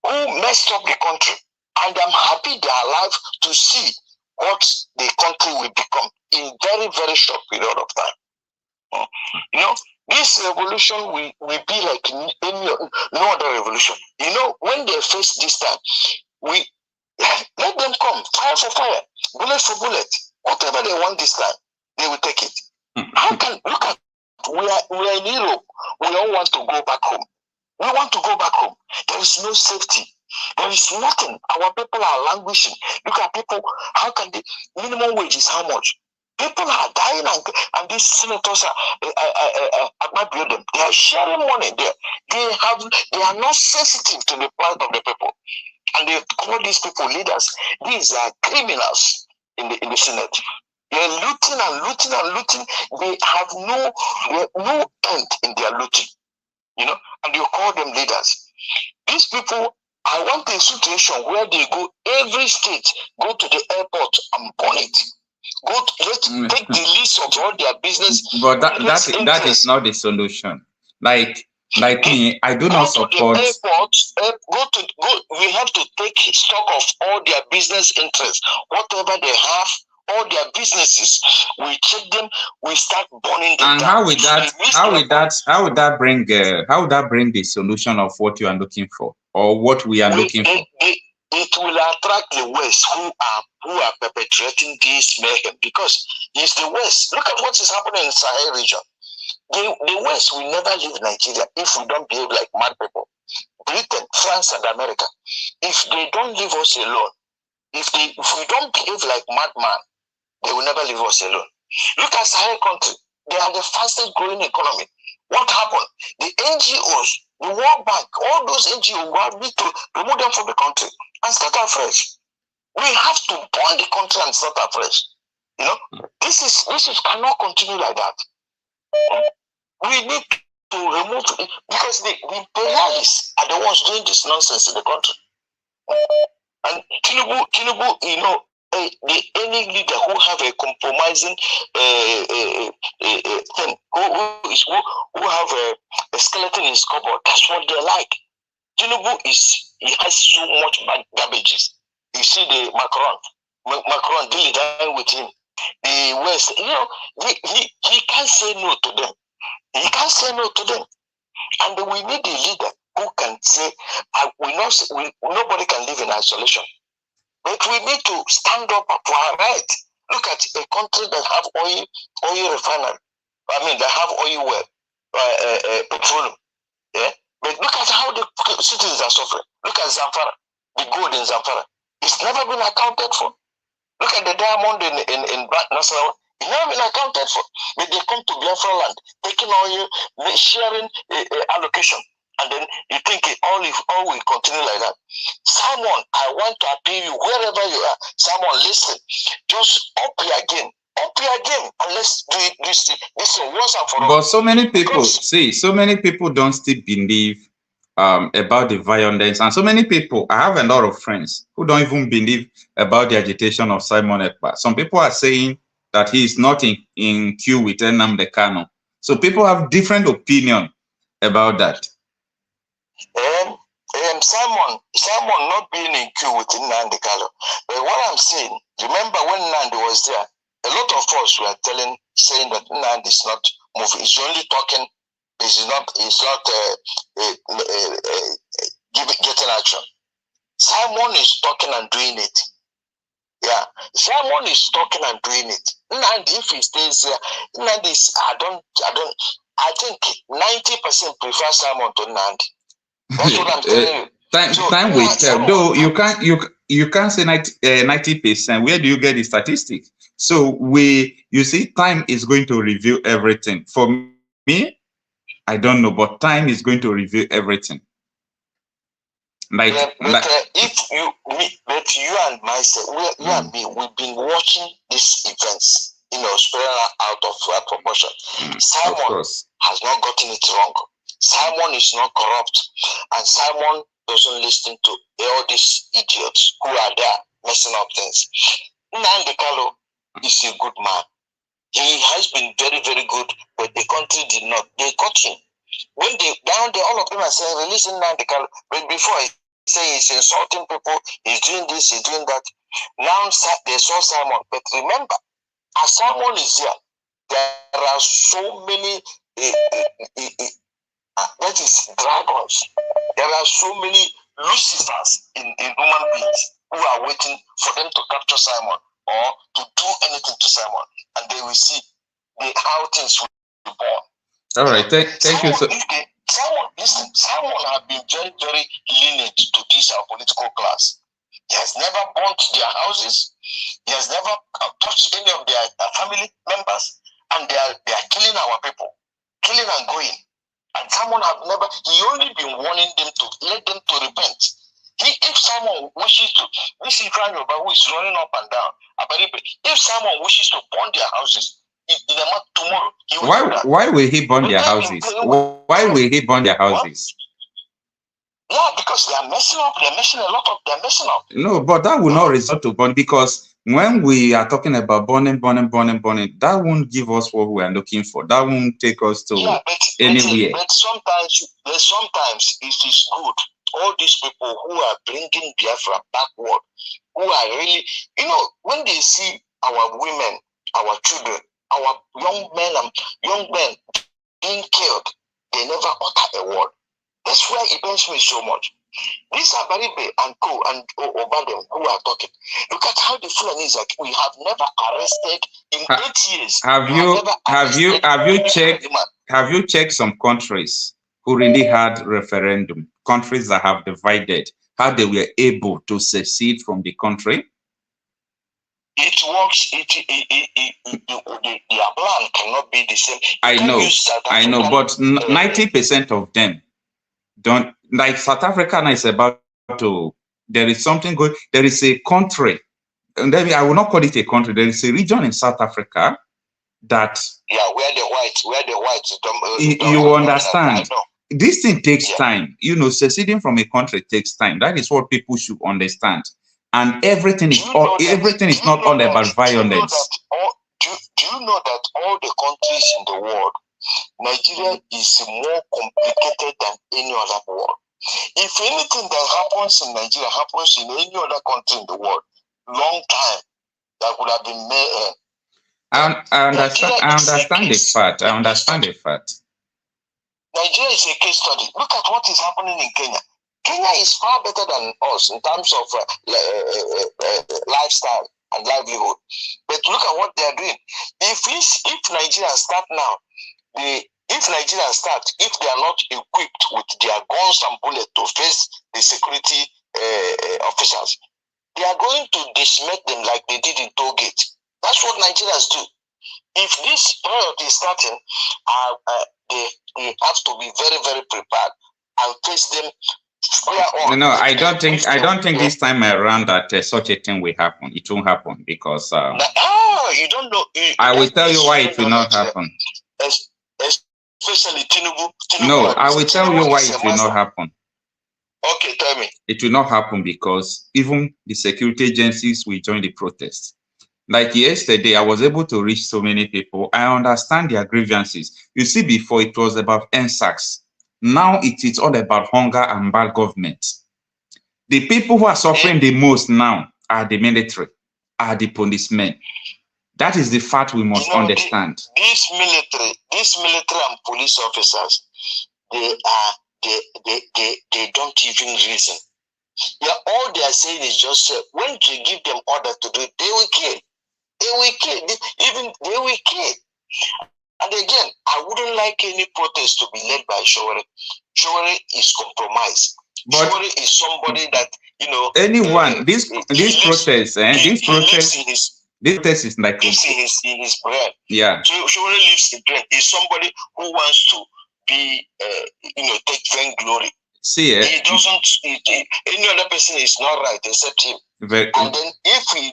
who messed up the country. And I'm happy they're alive to see what the country will become in very, very short period of time. You know, this revolution will be like any no other revolution. You know, when they face this time, we let them come, fire for fire, bullet for bullet, whatever they want this time, they will take it. How can look at we are in Europe, we all want to go back home. We want to go back home. There is no safety. There is nothing. Our people are languishing. Look at people. How can the minimum wage is how much? People are dying, and these senators are building. They are sharing money there. They are not sensitive to the plight of the people, and they call these people leaders. These are criminals in the Senate. They are looting and looting and looting. They have no end in their looting. You know, and you call them leaders. These people. I want a situation where they go, every state, go to the airport and burn it. Take the list of all their business. But that is not the solution. Like me, I do not support. We have to take stock of all their business interests, whatever they have, all their businesses. We check them. We start burning them. And down. How would that bring the solution of what you are looking for, or what we are looking for? It will attract the West who are perpetrating this mayhem, because it's the West. Look at what is happening in the Sahel region. The West will never leave Nigeria if we don't behave like mad people. Britain, France, and America, if they don't leave us alone, if we don't behave like madman, they will never leave us alone. Look at Sahel country. They are the fastest growing economy. What happened? The NGOs, the World Bank, all those NGOs, we need to remove them from the country and start afresh. We have to burn the country and start afresh. You know, this is cannot continue like that. We need to remove it, because the imperialists are the ones doing this nonsense in the country. And Tinubu, you know, any leader who have a compromising thing, who have a skeleton in his cupboard, that's what they like. Tinubu he has so much bad garbages. You see the Macron dealing with him. The West, you know, he can't say no to them. He can't say no to them. And we need a leader who can say, nobody can live in isolation. But we need to stand up for our right. Look at a country that have oil refinery. I mean, that have oil well, petroleum. Yeah. But look at how the citizens are suffering. Look at Zamfara, the gold in Zamfara. It's never been accounted for. Look at the diamond in Nasarawa. It's never been accounted for. But they come to Biafra land, taking oil, sharing allocation. And then you think all will continue like that. Someone, I want to appeal you, wherever you are, someone listen. Just up your game, and let's do it this once and for all. But so many people don't still believe about the violence, and so many people, I have a lot of friends who don't even believe about the agitation of Simon Ekpa. Some people are saying that he is not in queue with nnamdi Kanu. So people have different opinion about that? Simon not being in queue with Nnamdi Kanu. But what I'm saying, remember when Nnamdi was there, a lot of us were saying that Nnamdi is not moving. He's only talking. He's not getting action. Simon is talking and doing it. Yeah, Simon is talking and doing it. Nnamdi, if he stays there, Nnamdi is, I think 90% prefer Simon to Nnamdi. That's what I'm telling you. Time will tell. Though you can't say 90%. Where do you get the statistics? So you see, time is going to reveal everything. For me, I don't know, but time is going to reveal everything. If you and myself, you and me, we've been watching these events, spreading out of proportion. Simon has not gotten it wrong. Simon is not corrupt, and Simon doesn't listen to all these idiots who are there messing up things. Nnamdi Kanu is a good man. He has been very, very good, but the country did not. They caught him. When down there, all of them are saying, releasing Nnamdi Kanu. But before, he say he's insulting people, he's doing this, he's doing that. Now they saw Simon. But remember, as Simon is here, there are so many that is dragons. There are so many Lucifers in human beings who are waiting for them to capture Simon or to do anything to Simon, and they will see how things will be born. All right, thank you. Simon has been very, very lenient to this our political class. He has never burnt their houses. He has never touched any of their family members, and they are killing our people, killing and going. And someone have never, he only been warning them to let them to repent. If someone wishes to, this is Yoruba who is running up and down. If someone wishes to burn their houses in a month tomorrow, he will why will he burn their houses? Why will he burn their houses? Yeah, because they are messing up. They're messing up. No, but that will not result to burn, because when we are talking about burning, that won't give us what we are looking for. That won't take us to anywhere. But sometimes it is good. All these people who are bringing Biafra backward, who are really, when they see our women, our children, our young men being killed, they never utter a word. That's why it pains me so much. These are Baribe and Co and Obadem who are talking. Look at how the Fulani is like. We have never arrested in 8 years. Have you checked some countries who really had referendum? Countries that have divided, how they were able to secede from the country? It works. Their plan cannot be the same. I know, but 90% of them don't. Like South Africa is about to, there is something good. There is a country, and then I will not call it a country. There is a region in South Africa that, where the whites you understand. This thing takes time. Seceding from a country takes time. That is what people should understand. And everything is not all about violence. Do you know that all the countries in the world, Nigeria is more complicated than any other world? If anything that happens in Nigeria happens in any other country in the world, long time that would have been made. I understand the fact. Nigeria is a case study. Look at what is happening in Kenya. Kenya is far better than us in terms of lifestyle and livelihood. But look at what they are doing. If Nigeria start now, if they are not equipped with their guns and bullets to face the security officers, they are going to decimate them like they did in Tollgate. That's what Nigerians do. If this period is starting, they have to be very, very prepared and face them square on. No, I don't think this time around that such a thing will happen. It won't happen because you don't know. I will tell you why it will not happen. Especially tinubu. No, I will tell you why it will not happen. Okay, tell me. It will not happen because even the security agencies will join the protest. Like yesterday, I was able to reach so many people. I understand their grievances. You see, before it was about NSACs. Now it is all about hunger and bad government. The people who are suffering the most now are the military, are the policemen. That is the fact we must understand. These military and police officers, they don't even reason. Yeah, all they are saying is just when you give them order to do it, they will kill. They will kill. Even they will kill. And again, I wouldn't like any protest to be led by Showore. Showore is compromised. Showore is somebody that, you know, anyone, this protest is like lives in his prayer. Yeah. So Showore lives in prayer. He's somebody who wants to be, take vainglory. See, he doesn't. Any other person is not right except him. And then if he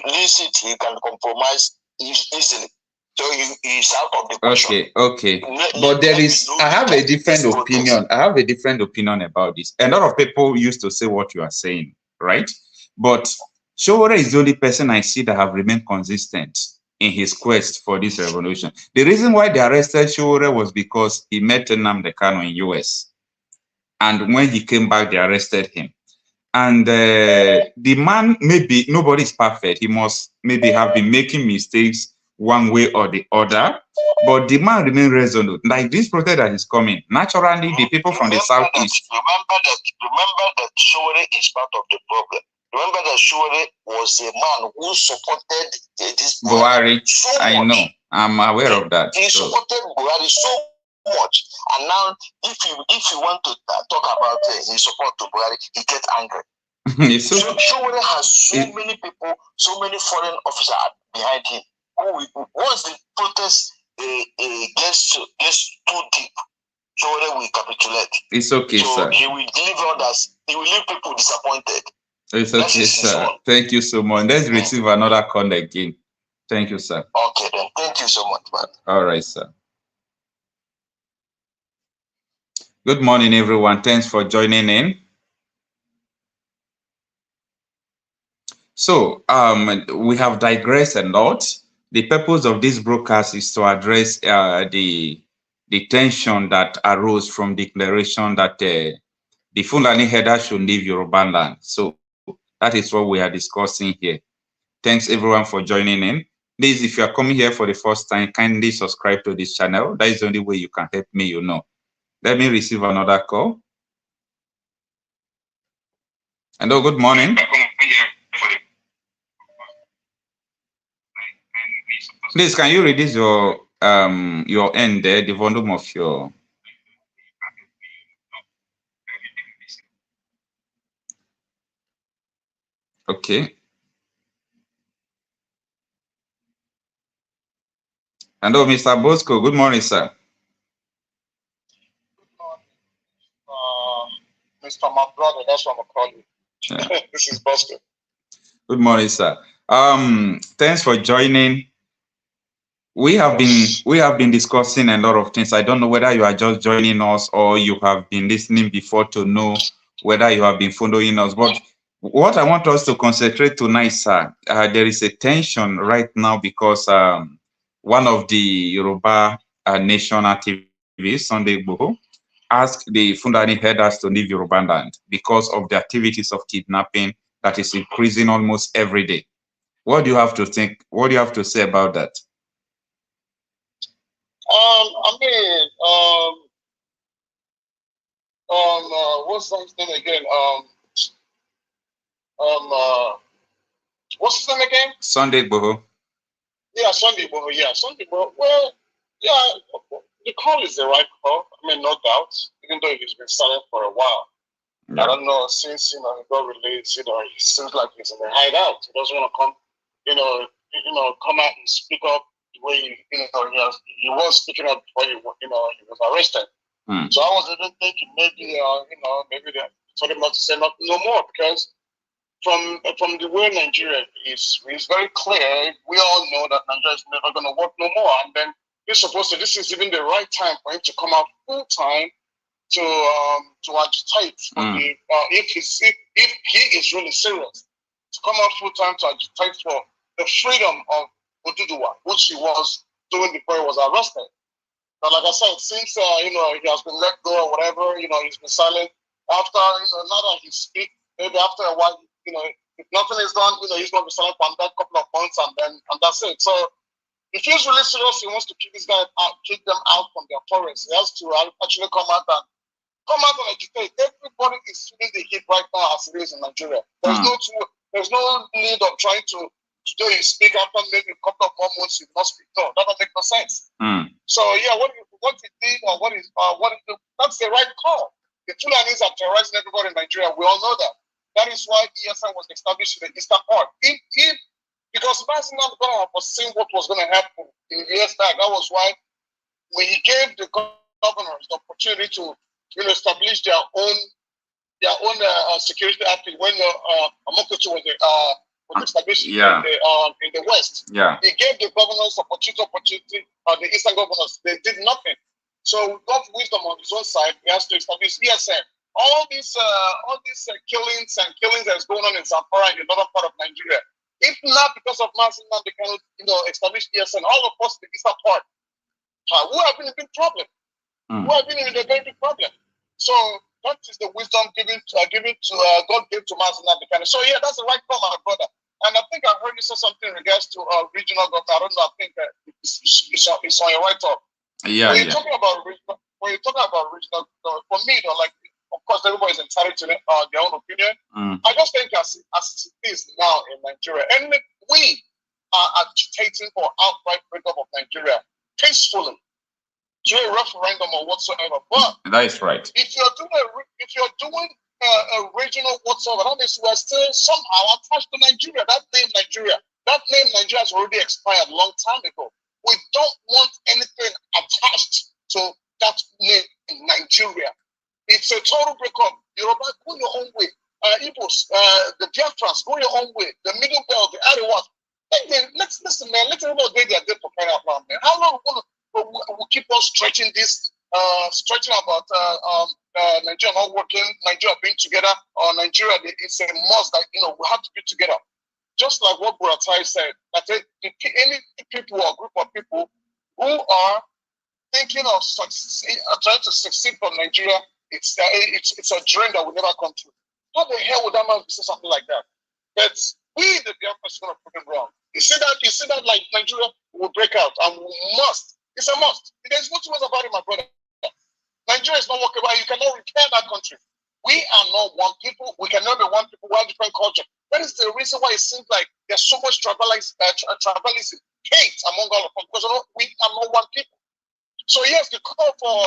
leaves it, he can compromise easily. So he's out of the question. Okay. But there is, I have a different opinion. I have a different opinion about this. A lot of people used to say what you are saying, right? But Showore is the only person I see that have remained consistent in his quest for this revolution. The reason why they arrested Showore was because he met nnamdi Kanu in US. And when he came back, they arrested him. And the man, maybe nobody is perfect. He must maybe have been making mistakes one way or the other, but the man remained resolute. Like this protest that is coming, naturally, the people from the southeast. Remember that Showore is part of the problem. Remember that Showore was a man who supported this Buhari. So I know. I'm aware of that. He supported Buhari so much, and now if you want to talk about his support to Buhari, he gets angry. So Showore has so many people, so many foreign officers behind him. Once the protest gets too deep, Showore will capitulate. It's okay, so sir. He will leave others. He will leave people disappointed. It's okay, sir. Thank you so much. Let's receive another call again. Thank you, sir. Okay, then. Thank you so much, man. All right, sir. Good morning, everyone. Thanks for joining in. So, we have digressed a lot. The purpose of this broadcast is to address the tension that arose from declaration that the Fulani headers should leave Yoruba land. So that is what we are discussing here. Thanks everyone for joining in. Please, if you are coming here for the first time, kindly subscribe to this channel. That is the only way you can help me, Let me receive another call. Hello, good morning. Please, can you reduce your end there, the volume of your... Okay. Hello, Mr. Bosco. Good morning, sir. Mr. My brother, that's what I'm calling you. Yeah. This is Bosco. Good morning, sir. Thanks for joining. We have been discussing a lot of things. I don't know whether you are just joining us or you have been listening before to know whether you have been following us. But what I want us to concentrate tonight, sir, there is a tension right now because one of the Yoruba nation activists, Sunday Igboho, asked the Fulani headers to leave Yoruba land because of the activities of kidnapping that is increasing almost every day. What do you have to think? What do you have to say about that? What's his name again? What's his name again? Sunday Igboho. Yeah, Sunday Igboho. Yeah, Sunday Igboho. Well, yeah, the call is the right call. I mean, no doubt. Even though he's been silent for a while, yeah. I don't know. Since he got released, it seems like he's in a hideout. He doesn't want to come, come out and speak up the way he was speaking up before he was arrested. So I was even thinking maybe maybe they told him not to say no more, because from the way Nigeria is, it's very clear. We all know that Nigeria is never going to work no more, and then this is even the right time for him to come out full time to agitate for the if he is really serious, to come out full time to agitate for the freedom of Oduduwa, which he was doing before he was arrested. But like I said, since he has been let go or whatever, he's been silent. After now that he speaks, maybe after a while, if nothing is done, he's going to be silent for that couple of months, and that's it. So if he's really serious, he wants to kick these guys out, kick them out from their forest. He has to actually come out and educate. Everybody is feeling the heat right now as it is in Nigeria. There's no need of trying to today you speak after maybe a couple of more months you must speak. No, that doesn't make no sense. So yeah, what he did or that's the right call. The Fulanis are terrorizing everybody in Nigeria. We all know that. That is why ESN was established in the eastern part. Because Marcel was foreseeing what was going to happen in years back. That was why when he gave the governors the opportunity to establish their own security outfit when Okocha was established in the West. Yeah. He gave the governors opportunity, the eastern governors. They did nothing. So God wisdom on his own side, he has to establish ESN. All these killings that's going on in Zamfara and the northern part of Nigeria. If not because of Marcel, they cannot establish ESN. All of us in the eastern part, we have been a big problem. We have been in a very big problem. So that is the wisdom given to God gave to Marcel. So yeah, that's the right call, my brother. And I think I heard you say something in regards to regional government. I don't know. I think it's on your right talk. Yeah. When you're talking about regional, for me, like, of course, everybody is entitled to their own opinion. I just think as it is now in Nigeria, and we are agitating for outright breakup of Nigeria peacefully through a referendum or whatsoever. But that is right. If you're doing a regional whatsoever, that means we are still somehow attached to Nigeria. That name Nigeria has already expired a long time ago. We don't want anything attached to that name in Nigeria. It's a total breakup. Yoruba, go your own way. Igbos, the Biafrans, go your own way. The Middle Belt, the Arewas. Listen, man. Let everybody get their day for crying out loud, man. How long we'll keep on stretching this, about Nigeria not working, Nigeria being together, or Nigeria, it's a must that, we have to be together. Just like what Buratai said, that any people or group of people who are thinking of trying to succeed from Nigeria, it's a dream that will never come true. How the hell would that man say something like that? But we, the Biafrans, are going to prove it wrong. You see that like Nigeria will break out, and we must. It's a must. There's no two ways about it, my brother. Nigeria is not workable. You cannot repair that country. We are not one people. We cannot be one people. We have different culture. That is the reason why it seems like there's so much tribalism, hate among all of us, because we are not one people. So yes, the call for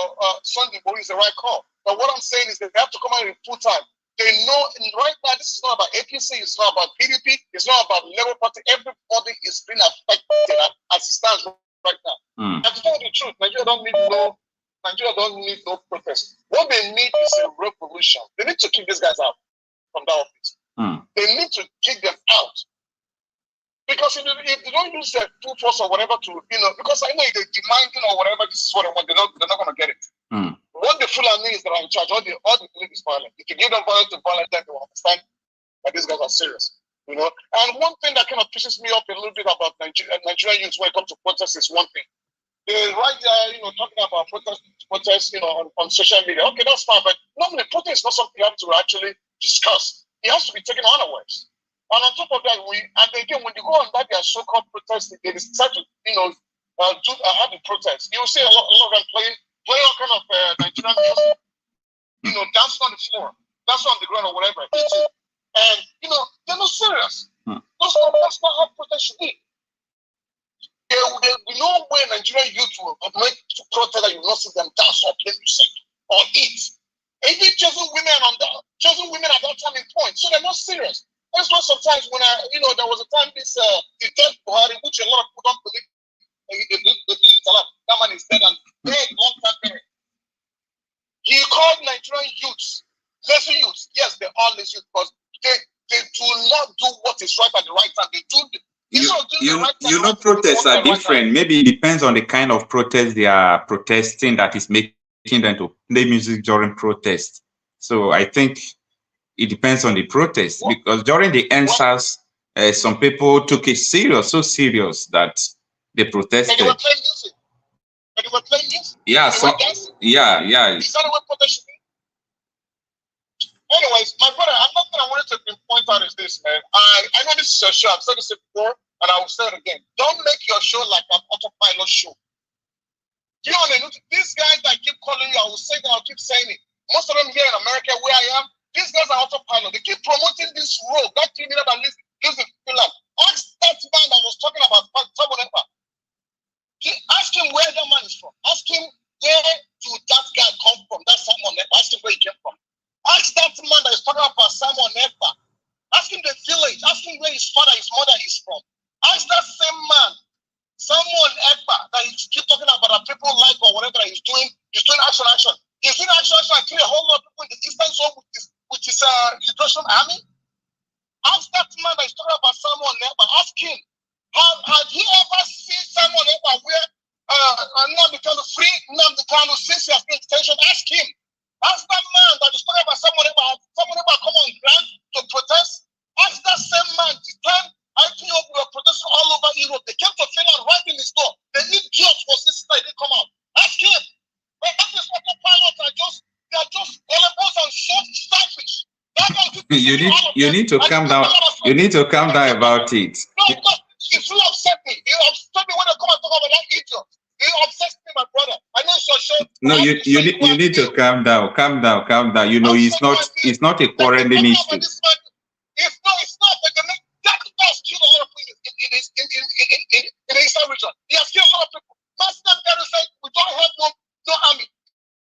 Sunday Igboho is the right call. But what I'm saying is that they have to come out in full time. They know right now this is not about APC, it's not about PDP, it's not about Labour Party. Everybody is being affected as it stands right now. And to tell you the truth, Nigeria don't need no protest. What they need is a revolution. They need to kick these guys out from that office. They need to kick them out. Because if they don't use their full force or whatever to, because I know if they demand, whatever, this is what they want, they're not going to get it. What the Fulani that are in charge, all the believe is violent. If you give them violence to violence, then they will understand that these guys are serious. And one thing that kind of pisses me off a little bit about Nigerian youth when it comes to protests is one thing. They're right there, talking about protests, on social media. Okay, that's fine, but normally protest is not something you have to actually discuss. It has to be taken unawares. And on top of that, when you go on that their so-called protest, they decide to, have a protest. You'll see a lot of them play all kind of Nigerian music, dancing on the floor, dancing on the ground or whatever. And, they're not serious. That's not how protest should be. We know where Nigerian youth will make to protest that you will not see them dance or play music or eat. Even chosen women at that time in point. So they're not serious. That's why sometimes when there was a time the dead Buhari, which a lot of people don't believe, they believe it's alive. That man is dead and dead long time period. He called Nigerian youths, lazy youths. Yes, they are lazy because they do not do what is right at the right time. They do protests are different. Maybe it depends on the kind of protest they are protesting that is making them to play music during protest. So I think it depends on the protest, because during the EndSARS, some people took it so serious that they protested. They were playing music. They they were playing music. Yeah, so, yeah. Is that the way protest should be? Anyways, my brother, another thing I wanted to point out is this, man. I know this is your show. I've said this before, and I will say it again. Don't make your show like an autopilot show. You know, these guys that keep calling you, I will say that, I'll keep saying it. Most of them here in America, where I am, these guys are autopilot. They keep promoting this road, that criminal that lives in Finland. Ask that man that was talking about Sabon Ekpa. Ask him where that man is from. Ask him where did that guy come from, that Sabon Ekpa. Ask him where he came from. Ask that man that is talking about Sabon Ekpa. Ask him the village. Ask him where his father, his mother is from. Ask that same man, Sabon Ekpa, that he keep talking about that people like or whatever that he's doing. He's doing action. He's doing action and kill a whole lot of people in the eastern zone with his Liberation Army. Ask that man that is talking about Sabon Ekpa. Ask him, have he ever seen Sabon Ekpa where nnamdi free nnamdi since he has been detention? Ask him. Ask that man that is talking about Sabon Ekpa come on ground to protest. Ask that same man the time IPO were protesting all over Europe. They came to Finland right in his door. The idiots was this night, they come out. Ask him. But that is autopilot they are just elbows and short selfish. You need to calm down. You need to calm down about it. No, because it will upset me. It upset me when they come and talk about that idiot. It upsets me, my brother. I know it's your show. No, you need to calm down. Calm down. You know, it's not a quarreling issue. It's not. But that has killed a lot of people in the Eastern region. He has killed a lot of people. Marcel said we don't have no army.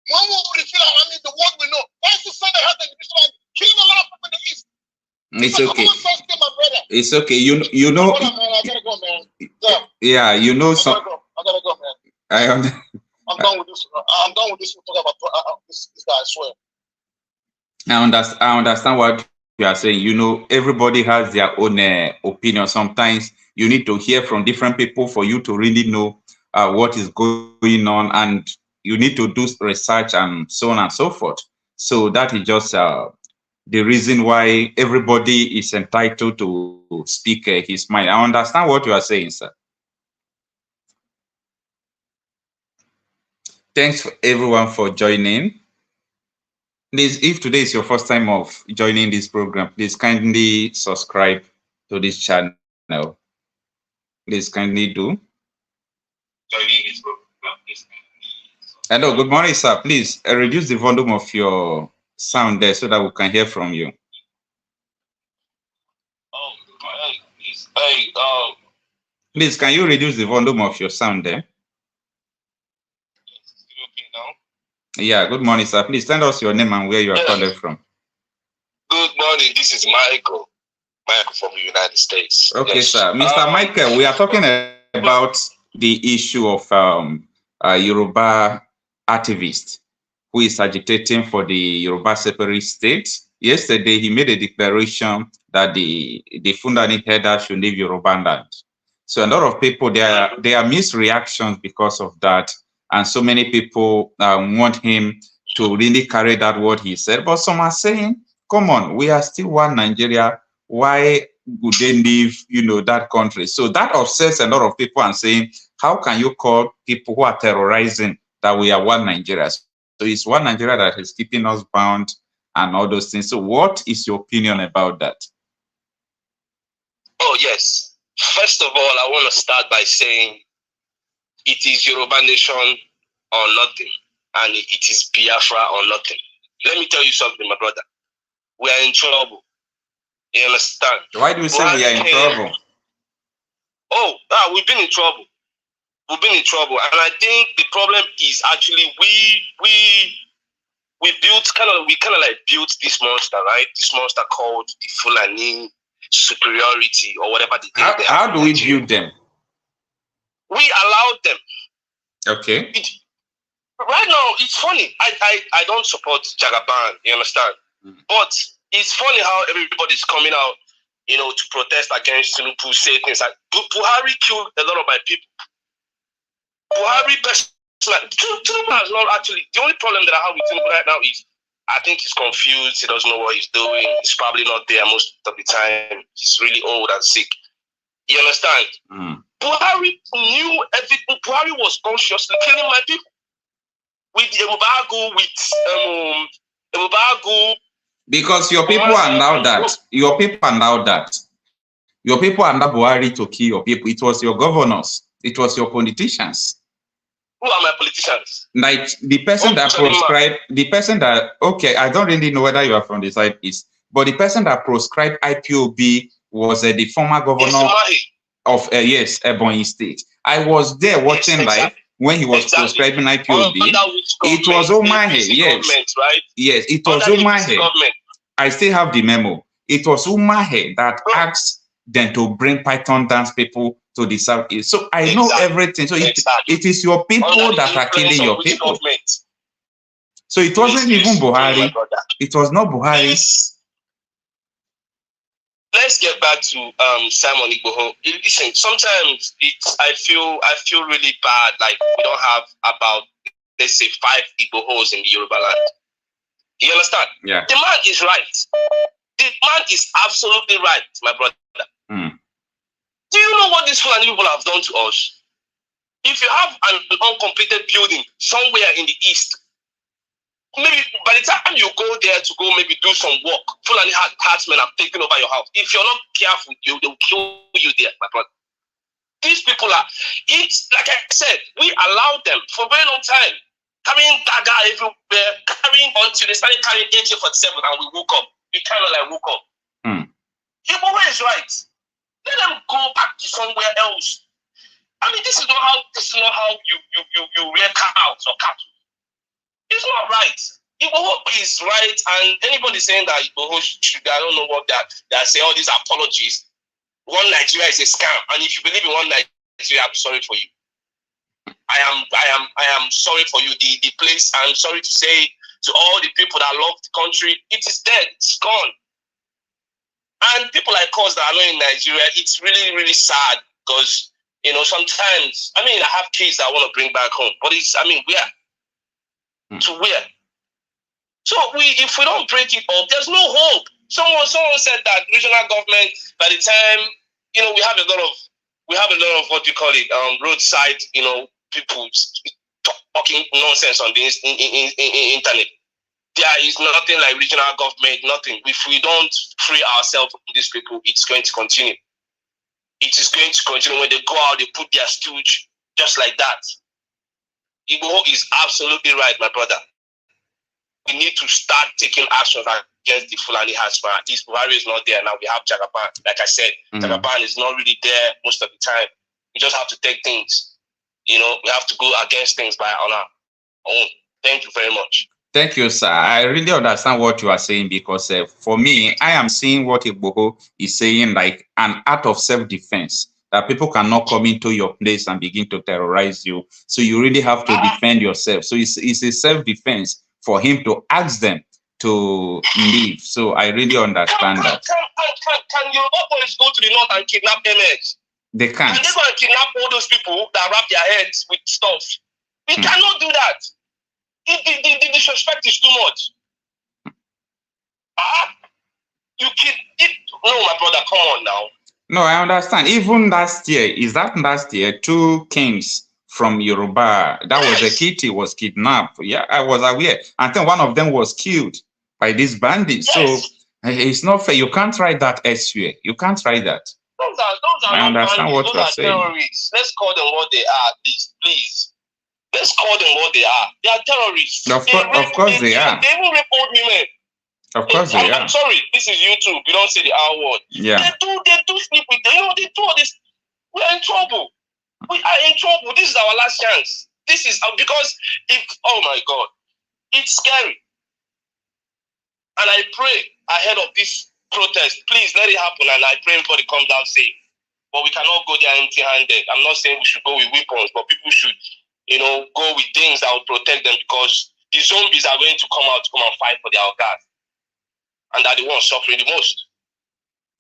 When we will refill our army, the world will know. Why is it saying they have the division army? Killing a lot of people in the East. It's okay. My brother. It's okay. You know. Brother, man, I gotta go, man. Yeah, you know some. I gotta go, man. I'm done with this. I'm done with this. We'll talk about this guy. I swear. I understand what you are saying. You know, everybody has their own opinion. Sometimes you need to hear from different people for you to really know what is going on, and you need to do research and so on and so forth. So that is just the reason why everybody is entitled to speak his mind. I understand what you are saying, sir. Thanks everyone for joining. Please, if today is your first time of joining this program, please kindly subscribe to this channel. Please kindly do. Hello, good morning, sir. Please reduce the volume of your sound there so that we can hear from you. Please, can you reduce the volume of your sound there? Yeah, good morning, sir. Please tell us your name and where you are calling from. Good morning. This is Michael. Michael from the United States. Okay, yes. Sir. Mr. Michael, we are talking about the issue of Yoruba activist who is agitating for the Yoruba separate state. Yesterday, he made a declaration that the Fulani header should leave Yoruba land. So a lot of people, there are mixed reactions because of that. And so many people want him to really carry that what he said. But some are saying, come on, we are still one Nigeria. Why would they leave, that country? So that upsets a lot of people and saying, how can you call people who are terrorizing that we are one Nigeria? So it's one Nigeria that is keeping us bound and all those things. So what is your opinion about that? Oh, yes. First of all, I want to start by saying it is Yoruba nation or nothing, and it is Biafra or nothing. Let me tell you something, my brother. We are in trouble. You understand? Why do you say we are in trouble? We've been in trouble. We've been in trouble, and I think the problem is actually we built built this monster, right? This monster called the Fulani superiority or whatever they did. How do we build them? We allowed them. Okay. Right now, it's funny. I don't support Jagaban, you understand? But it's funny how everybody's coming out, to protest against Tinubu, say things like, Buhari killed a lot of my people. Buhari, Tinubu has not actually, the only problem that I have with Tinubu right now is, I think he's confused, he doesn't know what he's doing, he's probably not there most of the time, he's really old and sick. You understand? Buhari knew everything. Buhari was consciously killing my people. With Ebuka, with Ebuka. Because your people allowed that. Your people allowed that. Your people allowed Buhari to kill your people. It was your governors. It was your politicians. Who are my politicians? Like the person that proscribed, the person that, okay, I don't really know whether you are from the side east, but the person that proscribed IPOB was the former governor of, yes, Ebonyi State. I was there watching live when he was prescribing IPOB. It was Umahe, yes. Right? Yes, it was Umahe. I still have the memo. It was Umahe that asked them to bring Python dance people to the southeast. So I know everything. So it is your people that are killing your people. So it wasn't even Buhari. It was not Buhari. Let's get back to Simon Igboho. Listen, sometimes I feel really bad. Like we don't have about, let's say, 5 Igbohos in the Yoruba land. You understand? Yeah. The man is right. The man is absolutely right, my brother. Do you know what these Fulani people have done to us? If you have an uncompleted building somewhere in the east, maybe by the time you go there to go maybe do some work, Fulani Heardsmen have taken over your house. If you're not careful, they'll kill you there, my brother. These people are, it's like I said, we allowed them for a very long time, carrying dagger everywhere, carrying until they started carrying AK-47 and we woke up. We kind of like woke up. Igboho is right. Let them go back to somewhere else. I mean, this is not how you rear cows or cattle. It's not right. Igboho is right, and anybody saying that Igboho should, I don't know what they are saying all these apologies. One Nigeria is a scam, and if you believe in one Nigeria, I'm sorry for you. I am sorry for you. The place, I'm sorry to say to all the people that love the country, it is dead, it's gone. And people like us that are not in Nigeria, it's really, really sad because, you know, sometimes, I mean, I have kids that I want to bring back home, but it's, I mean, where? To where? So if we don't break it up, there's no hope. Someone said that regional government, by the time, you know, we have a lot of what you call it, roadside, you know, people talking nonsense on the internet. There is nothing like regional government, nothing. If we don't free ourselves from these people, it's going to continue. It is going to continue. When they go out, they put their stooge just like that. Igboho is absolutely right, my brother. We need to start taking actions against the Fulani Heardsmen. At least Buhari is not there now. We have Jagaban. Like I said, Jagaban is not really there most of the time. We just have to take things. You know, we have to go against things by on our own. Thank you very much. Thank you, sir. I really understand what you are saying because for me, I am seeing what Igboho is saying like an act of self-defense, that people cannot come into your place and begin to terrorize you. So you really have to defend yourself. So it's a self-defense for him to ask them to leave. So I really understand that. Can your boys go to the north and kidnap MS? They can't. Can they go and kidnap all those people that wrap their heads with stuff? We cannot do that. The disrespect is too much. You keep it. No, my brother, come on now. No, I understand. Even last year, is that last year, 2 kings from Yoruba, that was a Kitty was kidnapped. Yeah, I was aware. I think one of them was killed by these bandits. Yes. So it's not fair. You can't try that elsewhere. You can't try that. Those are I understand bandits. what you're saying. Terrorists. Let's call them what they are, please. Let's call them what they are. They are terrorists. Of course they are. They even rape old women. Of course they are. I'm sorry, this is YouTube. You don't say the R word. Yeah. They do sleep with them. You know, they do all this. We're in trouble. We are in trouble. This is our last chance. This is because oh my God, it's scary. And I pray ahead of this protest, please let it happen. And I pray everybody come down safe. But we cannot go there empty-handed. I'm not saying we should go with weapons, but people should, you know, go with things that will protect them because the zombies are going to come out to come and fight for their God. And they're the ones suffering the most.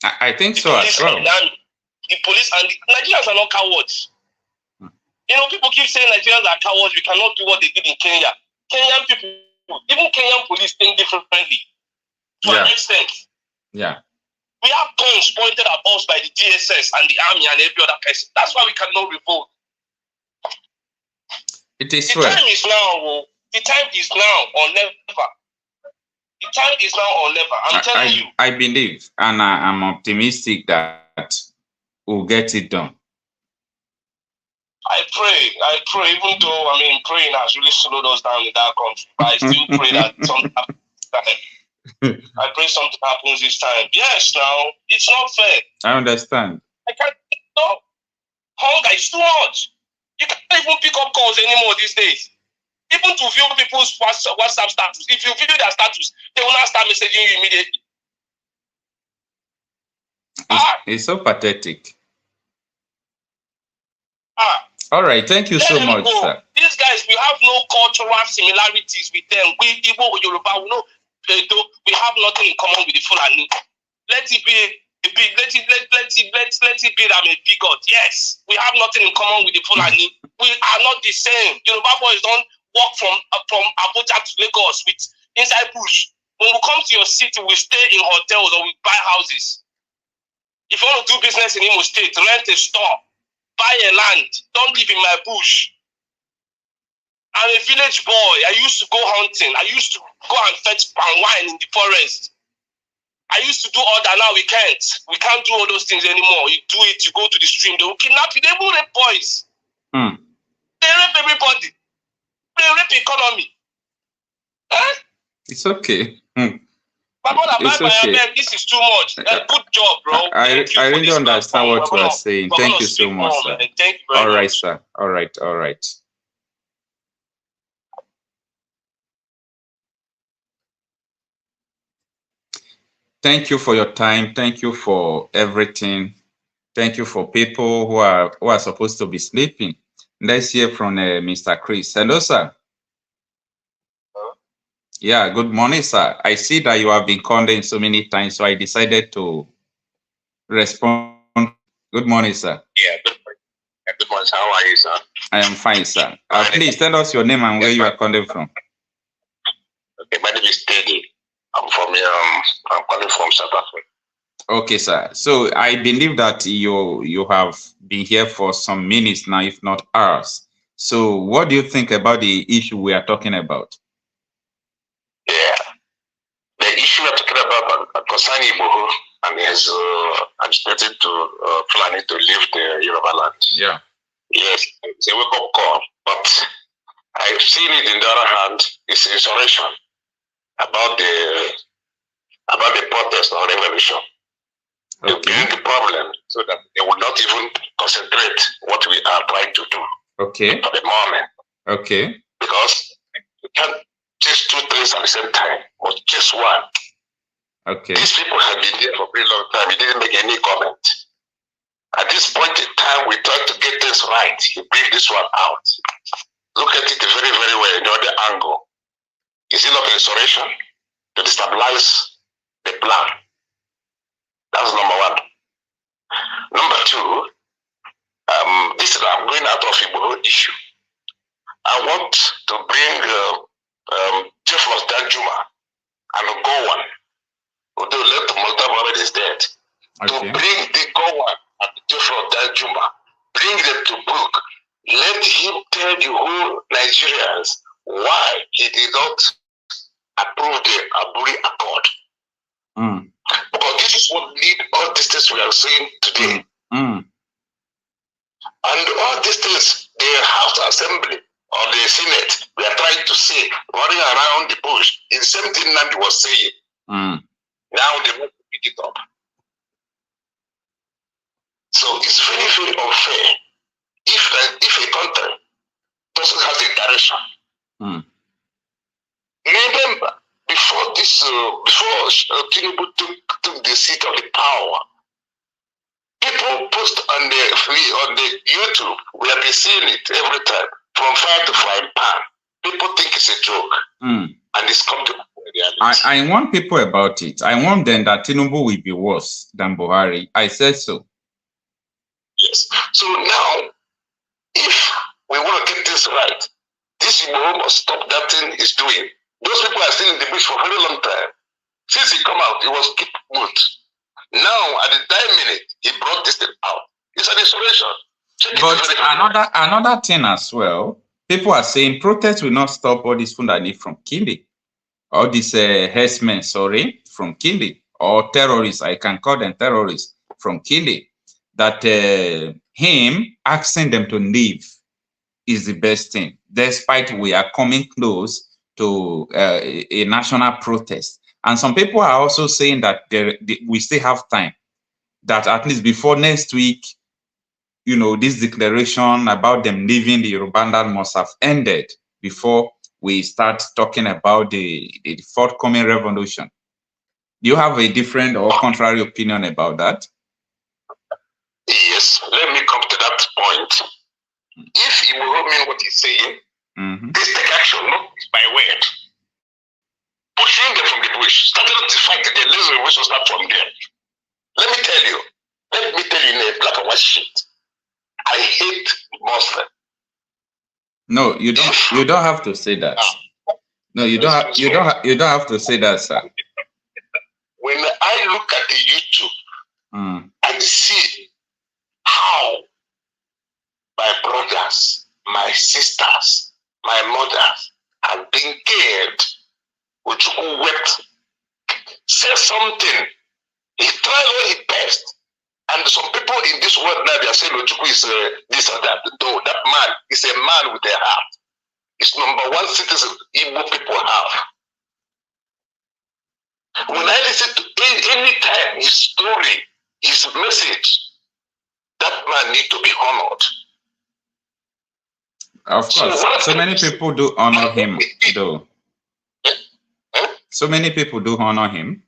I think so as well. The police and the Nigerians are not cowards. You know, people keep saying Nigerians are cowards. We cannot do what they did in Kenya. Kenyan people, even Kenyan police think differently to an extent. Yeah. We have guns pointed at us by the DSS and the army and every other person. That's why we cannot revolt. It is the time is now. The time is now or never. The time is now or never. I'm telling you. I believe, and I'm optimistic that we'll get it done. I pray, even though, praying has really slowed us down in that country, but I still pray that something happens this time. I pray something happens this time. Yes, now, it's not fair. I understand. I can't, no, hunger is too much. You can't even pick up calls anymore these days. Even to view people's WhatsApp status, if you view their status, they will not start messaging you immediately. It's so pathetic. All right, thank you so much, sir. These guys, we have no cultural similarities with them. We Igboho, Yoruba, we have nothing in common with the Fulani. Let it be that I'm a bigot. Yes, we have nothing in common with the Fulani. We are not the same. Yoruba boys don't walk from Abuja to Lagos with inside bush. When we come to your city, we stay in hotels or we buy houses. If you want to do business in Imo State, rent a store. Buy a land. Don't live in my bush. I'm a village boy. I used to go hunting. I used to go and fetch palm wine in the forest. I used to do all that. Now we can't. We can't do all those things anymore. You do it, you go to the stream, they will kidnap you. They will rape boys. They rape everybody. They rape the economy. Huh? It's okay. It's okay. This is too much. Good job, bro. I really understand what you are saying. Thank you so much, sir. Thank you very much. All right, sir. All right. Thank you for your time. Thank you for everything. Thank you for people who are supposed to be sleeping. Let's hear from Mr. Chris. Hello, sir. Yeah, good morning, sir. I see that you have been calling so many times, so I decided to respond. Good morning, sir. Yeah, good morning. Good morning. How are you, sir? I am fine, sir. Please tell us your name and where you are calling from. Okay, my name is Teddy. I'm calling from South Africa. Okay, sir. So I believe that you have been here for some minutes now, if not hours. So what do you think about the issue we are talking about? Yeah, the issue we're talking about concerning Igboho and his agitating to Fulani to leave the Yoruba land. Yeah. Yes, it's a wake-up call, but I've seen it in the other hand, it's insurrection about the protest or revolution. Okay. To bring the problem so that they will not even concentrate what we are trying to do. Okay. For the moment. Okay. Because you can't chase two things at the same time, or just one. Okay. These people have been there for a very long time. He didn't make any comment. At this point in time, we try to get this right. You bring this one out. Look at it very, very well in the other angle. Is it not insurrection to destabilize the plan? That's number one. Number two, I'm going out of Igboho issue. I want to bring Jeffros Danjuma and Gowan, although let Malta Mohammed is dead, to bring the Gowan and Jeffros Danjuma, bring them to book. Let him tell the whole Nigerians why he did not approve the Aburi Accord. Because this is what lead all these things we are seeing today. And all these things, the House Assembly or the Senate, we are trying to say, running around the bush, is the same thing Nnamdi was saying. Now they want to pick it up. So it's very, very unfair if a country doesn't have a direction. Remember, before Tinubu took the seat of the power, people post on the YouTube, we have been seeing it every time, from fire to frying pan. People think it's a joke, and it's come to reality. I warn people about it. I warn them that Tinubu will be worse than Buhari. I said so. Yes. So now, if we want to get this right, this Igboho must stop that thing he's doing. Those people are still in the bush for a very long time. Since he come out, he was keep mute. Now, at the time minute, he brought this thing out. It's an insurrection. But another thing as well, people are saying protests will not stop all these Fulani from killing, all these Heardsmen, from killing, or terrorists, I can call them terrorists, from killing. That him asking them to leave is the best thing, despite we are coming close to a national protest. And some people are also saying that we still have time, that at least before next week, you know, this declaration about them leaving the Yoruba land must have ended before we start talking about the forthcoming revolution. Do you have a different or contrary opinion about that? Yes, let me come to that point. If Igboho mean what he's saying, this take action, not by word. Pushing them from the bush, starting to fight the revolution, we should start from there. Let me tell you in a black and white sheet, I hate Muslim. No, you don't. You don't have to say that. No, you don't. You don't have to say that, sir. When I look at the YouTube, I see how my brothers, my sisters, my mothers have been killed. Uchuku wept, said something. He tried all his best. And some people in this world now, they are saying Uchuku is this or that. No, that man is a man with a heart. It's #1 citizen Igbo people have. When I listen to any time his story, his message, that man needs to be honored. Of course, so many people do honor him, though. So many people do honor him.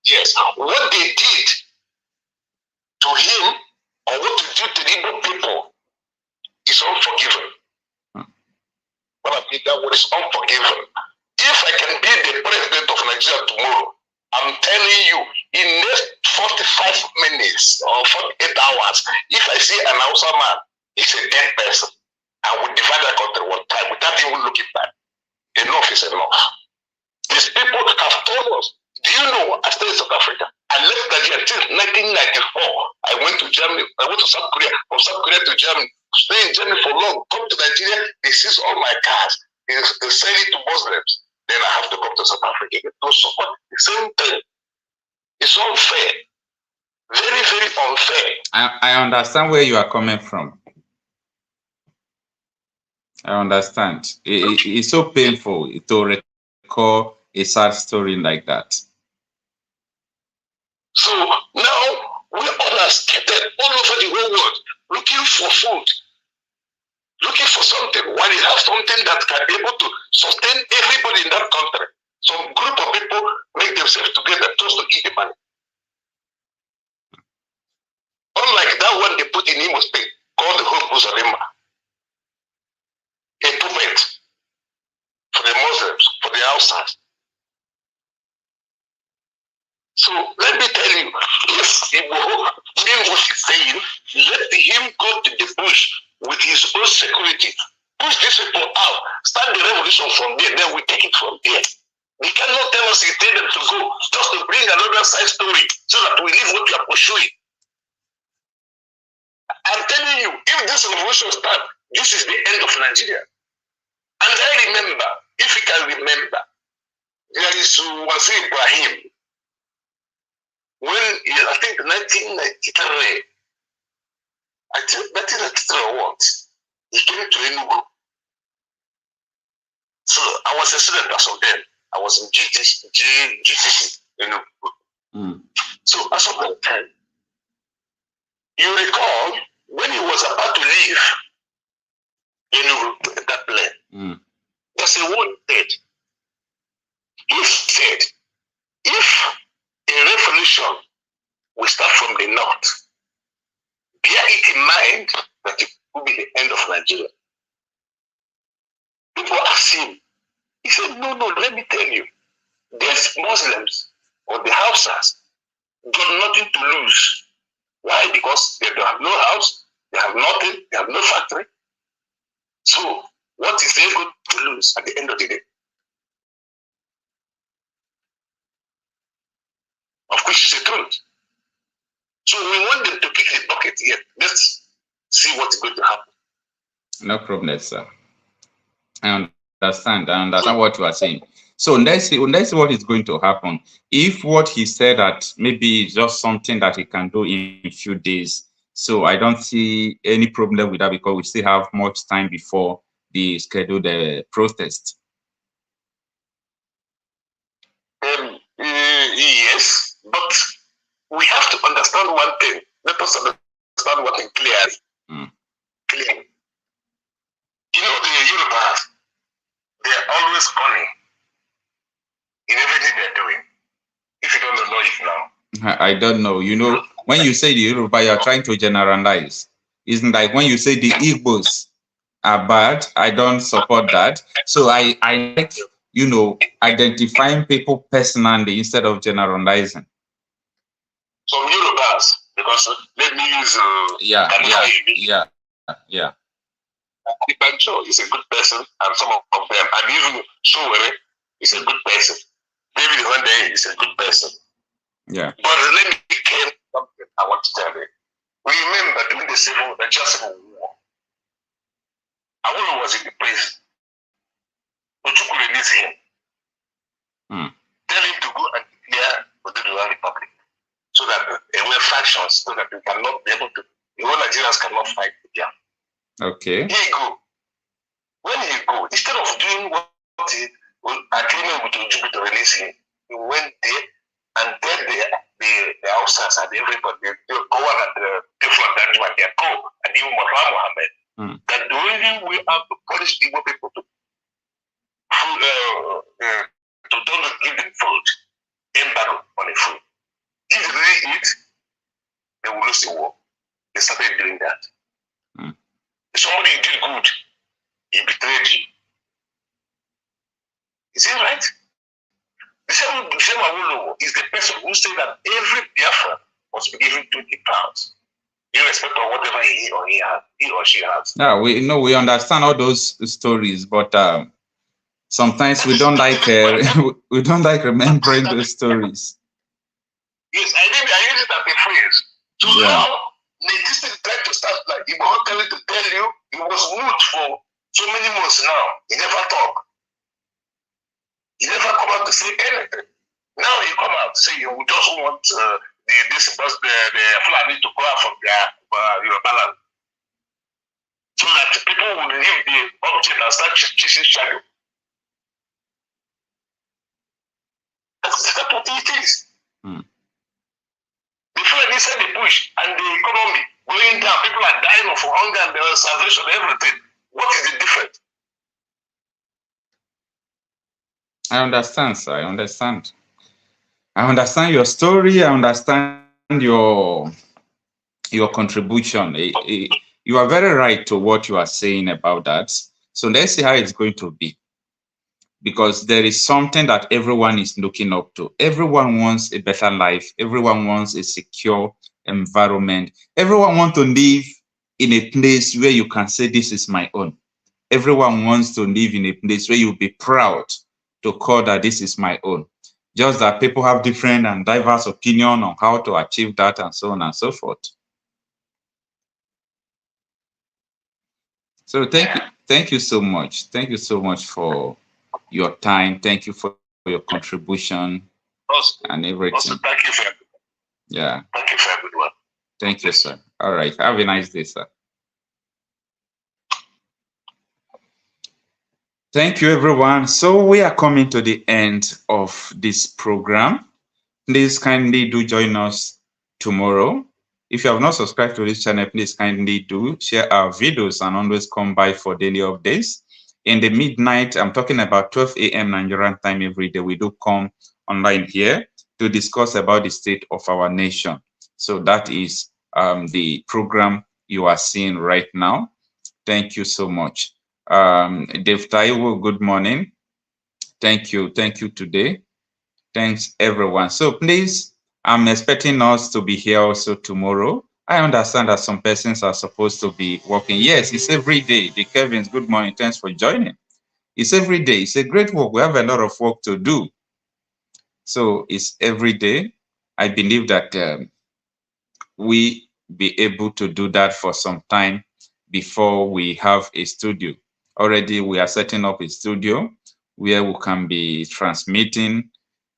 Yes, what they did to him, or what they did to the Igbo people, is unforgiven. What I mean, that word is unforgiven. If I can be the president of Nigeria tomorrow, I'm telling you, in next 45 minutes or 48 hours, if I see an Hausa man, he's a dead person, I will divide that country one time without even looking back. Enough is enough. These people have told us. Do you know, I stayed in South Africa. I left Nigeria until 1994. I went to Germany. I went to South Korea. From South Korea to Germany. Stay in Germany for long. Come to Nigeria. They seize all my cars. They sell it to Muslims. Then I have to come to South Africa to support the same thing. It's unfair. Very, very unfair. I understand where you are coming from. I understand. It's so painful to recall a sad story like that. So now we all are scattered all over the whole world, looking for food, looking for something. While you have something that can be able to sustain everybody in that country, some group of people make themselves together just to eat the money. Unlike that one they put in Imo State, called the Hope Uzalima, a puppet for the Muslims, for the outsiders. So let me tell you, if Igboho mean what he's saying, let him go to the bush with his own security, push these people out, start the revolution from there, then we take it from there. They cannot tell us he tell them to go just to bring another side story so that we leave what we are pursuing. I'm telling you, if this revolution starts, this is the end of Nigeria. And I remember, if you can remember, there is Wazir Ibrahim. When, I think 1993, I think 1993 or what, he came to Enugu. So I was a student as of then. I was in GTC Enugu. So as of that time, you recall, when he was about to leave Enugu, that plane, there's a word said. He said, if a revolution will start from the north, bear it in mind that it will be the end of Nigeria. People asked him, he said, no, let me tell you, these Muslims or the Hausas got nothing to lose. Why? Because they don't have no house, they have nothing, they have no factory. So what is they going to lose at the end of the day? Of which is the truth. So we want them to kick the bucket here. Let's see what's going to happen. No problem, sir. I understand what you are saying. So let's see what is going to happen. If what he said that maybe is just something that he can do in a few days, so I don't see any problem with that because we still have much time before the scheduled protest. Yes, but we have to understand one thing. Let us understand one thing clearly. Clearly. You know, the Yorubas, they are always cunning in everything they're doing. If you don't know it now. I don't know. You know, when you say the Yoruba, you're trying to generalize. Isn't like when you say the Igbos are bad, I don't support that. So I like, you know, identifying people personally instead of generalizing. Some Yorubas, because let me use yeah. Ibancho is a good person, and some of them, and even Showere is a good person. David Honde is a good person. Yeah. But let me tell you something I want to tell you. Remember during the Civil War, Awolo was in the prison. Ochuku released him. Tell him to go and declare for the Dual Republic, so that there were factions, so that we cannot be able to, the whole Nigerians cannot fight with them. Okay. He go. When he go, instead of doing what he agreement with Ojubu to release him, he went there and then the outsiders and everybody, they go and the different that they go, and even Mohammed, that the only way out to punish the Igbo people to don't give them food, embargo on the food. If they eat, they will lose the war. They started doing that. If somebody did good, he betrayed you. Is it right? The same Awolowo is the person who said that every Biafran must be given 20 pounds, irrespective of whatever he or she has. Yeah, we understand all those stories, but sometimes we don't like remembering those stories. Yes, I use it as a phrase. So now, this thing tried to start like Igboho to tell you he was mute for so many months now. He never talked. He never come out to say anything. Now he come out to say you just want the Fulani to go out from their balance, so that people will leave the object and start chasing shadow. That's what it is. The Fulani said the push and the economy going down. People are dying of hunger and the starvation, everything. What is the difference? I understand, sir. I understand. I understand your story. I understand your contribution. You are very right to what you are saying about that. So let's see how it's going to be. Because there is something that everyone is looking up to. Everyone wants a better life. Everyone wants a secure environment. Everyone wants to live in a place where you can say, this is my own. Everyone wants to live in a place where you'll be proud to call that this is my own. Just that people have different and diverse opinion on how to achieve that and so on and so forth. So thank you so much. Thank you so much for your time. Thank you for your contribution and everything. Also, thank you for everyone. Yeah. Thank you for everyone. Thank you, sir. All right. Have a nice day, sir. Thank you, everyone. So we are coming to the end of this program. Please kindly do join us tomorrow. If you have not subscribed to this channel, please kindly do share our videos and always come by for daily updates. In the midnight, I'm talking about 12 a.m. Nigerian time every day. We do come online here to discuss about the state of our nation. So that is the program you are seeing right now. Thank you so much. Dave Taiwo, good morning. Thank you today. Thanks, everyone. So please, I'm expecting us to be here also tomorrow. I understand that some persons are supposed to be working. Yes, it's every day. The Kevins, good morning. Thanks for joining. It's every day. It's a great work. We have a lot of work to do. So it's every day. I believe that we be able to do that for some time before we have a studio. Already we are setting up a studio where we can be transmitting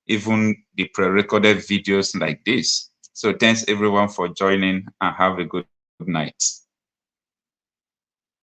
even the pre-recorded videos like this. So thanks everyone for joining, and have a good night.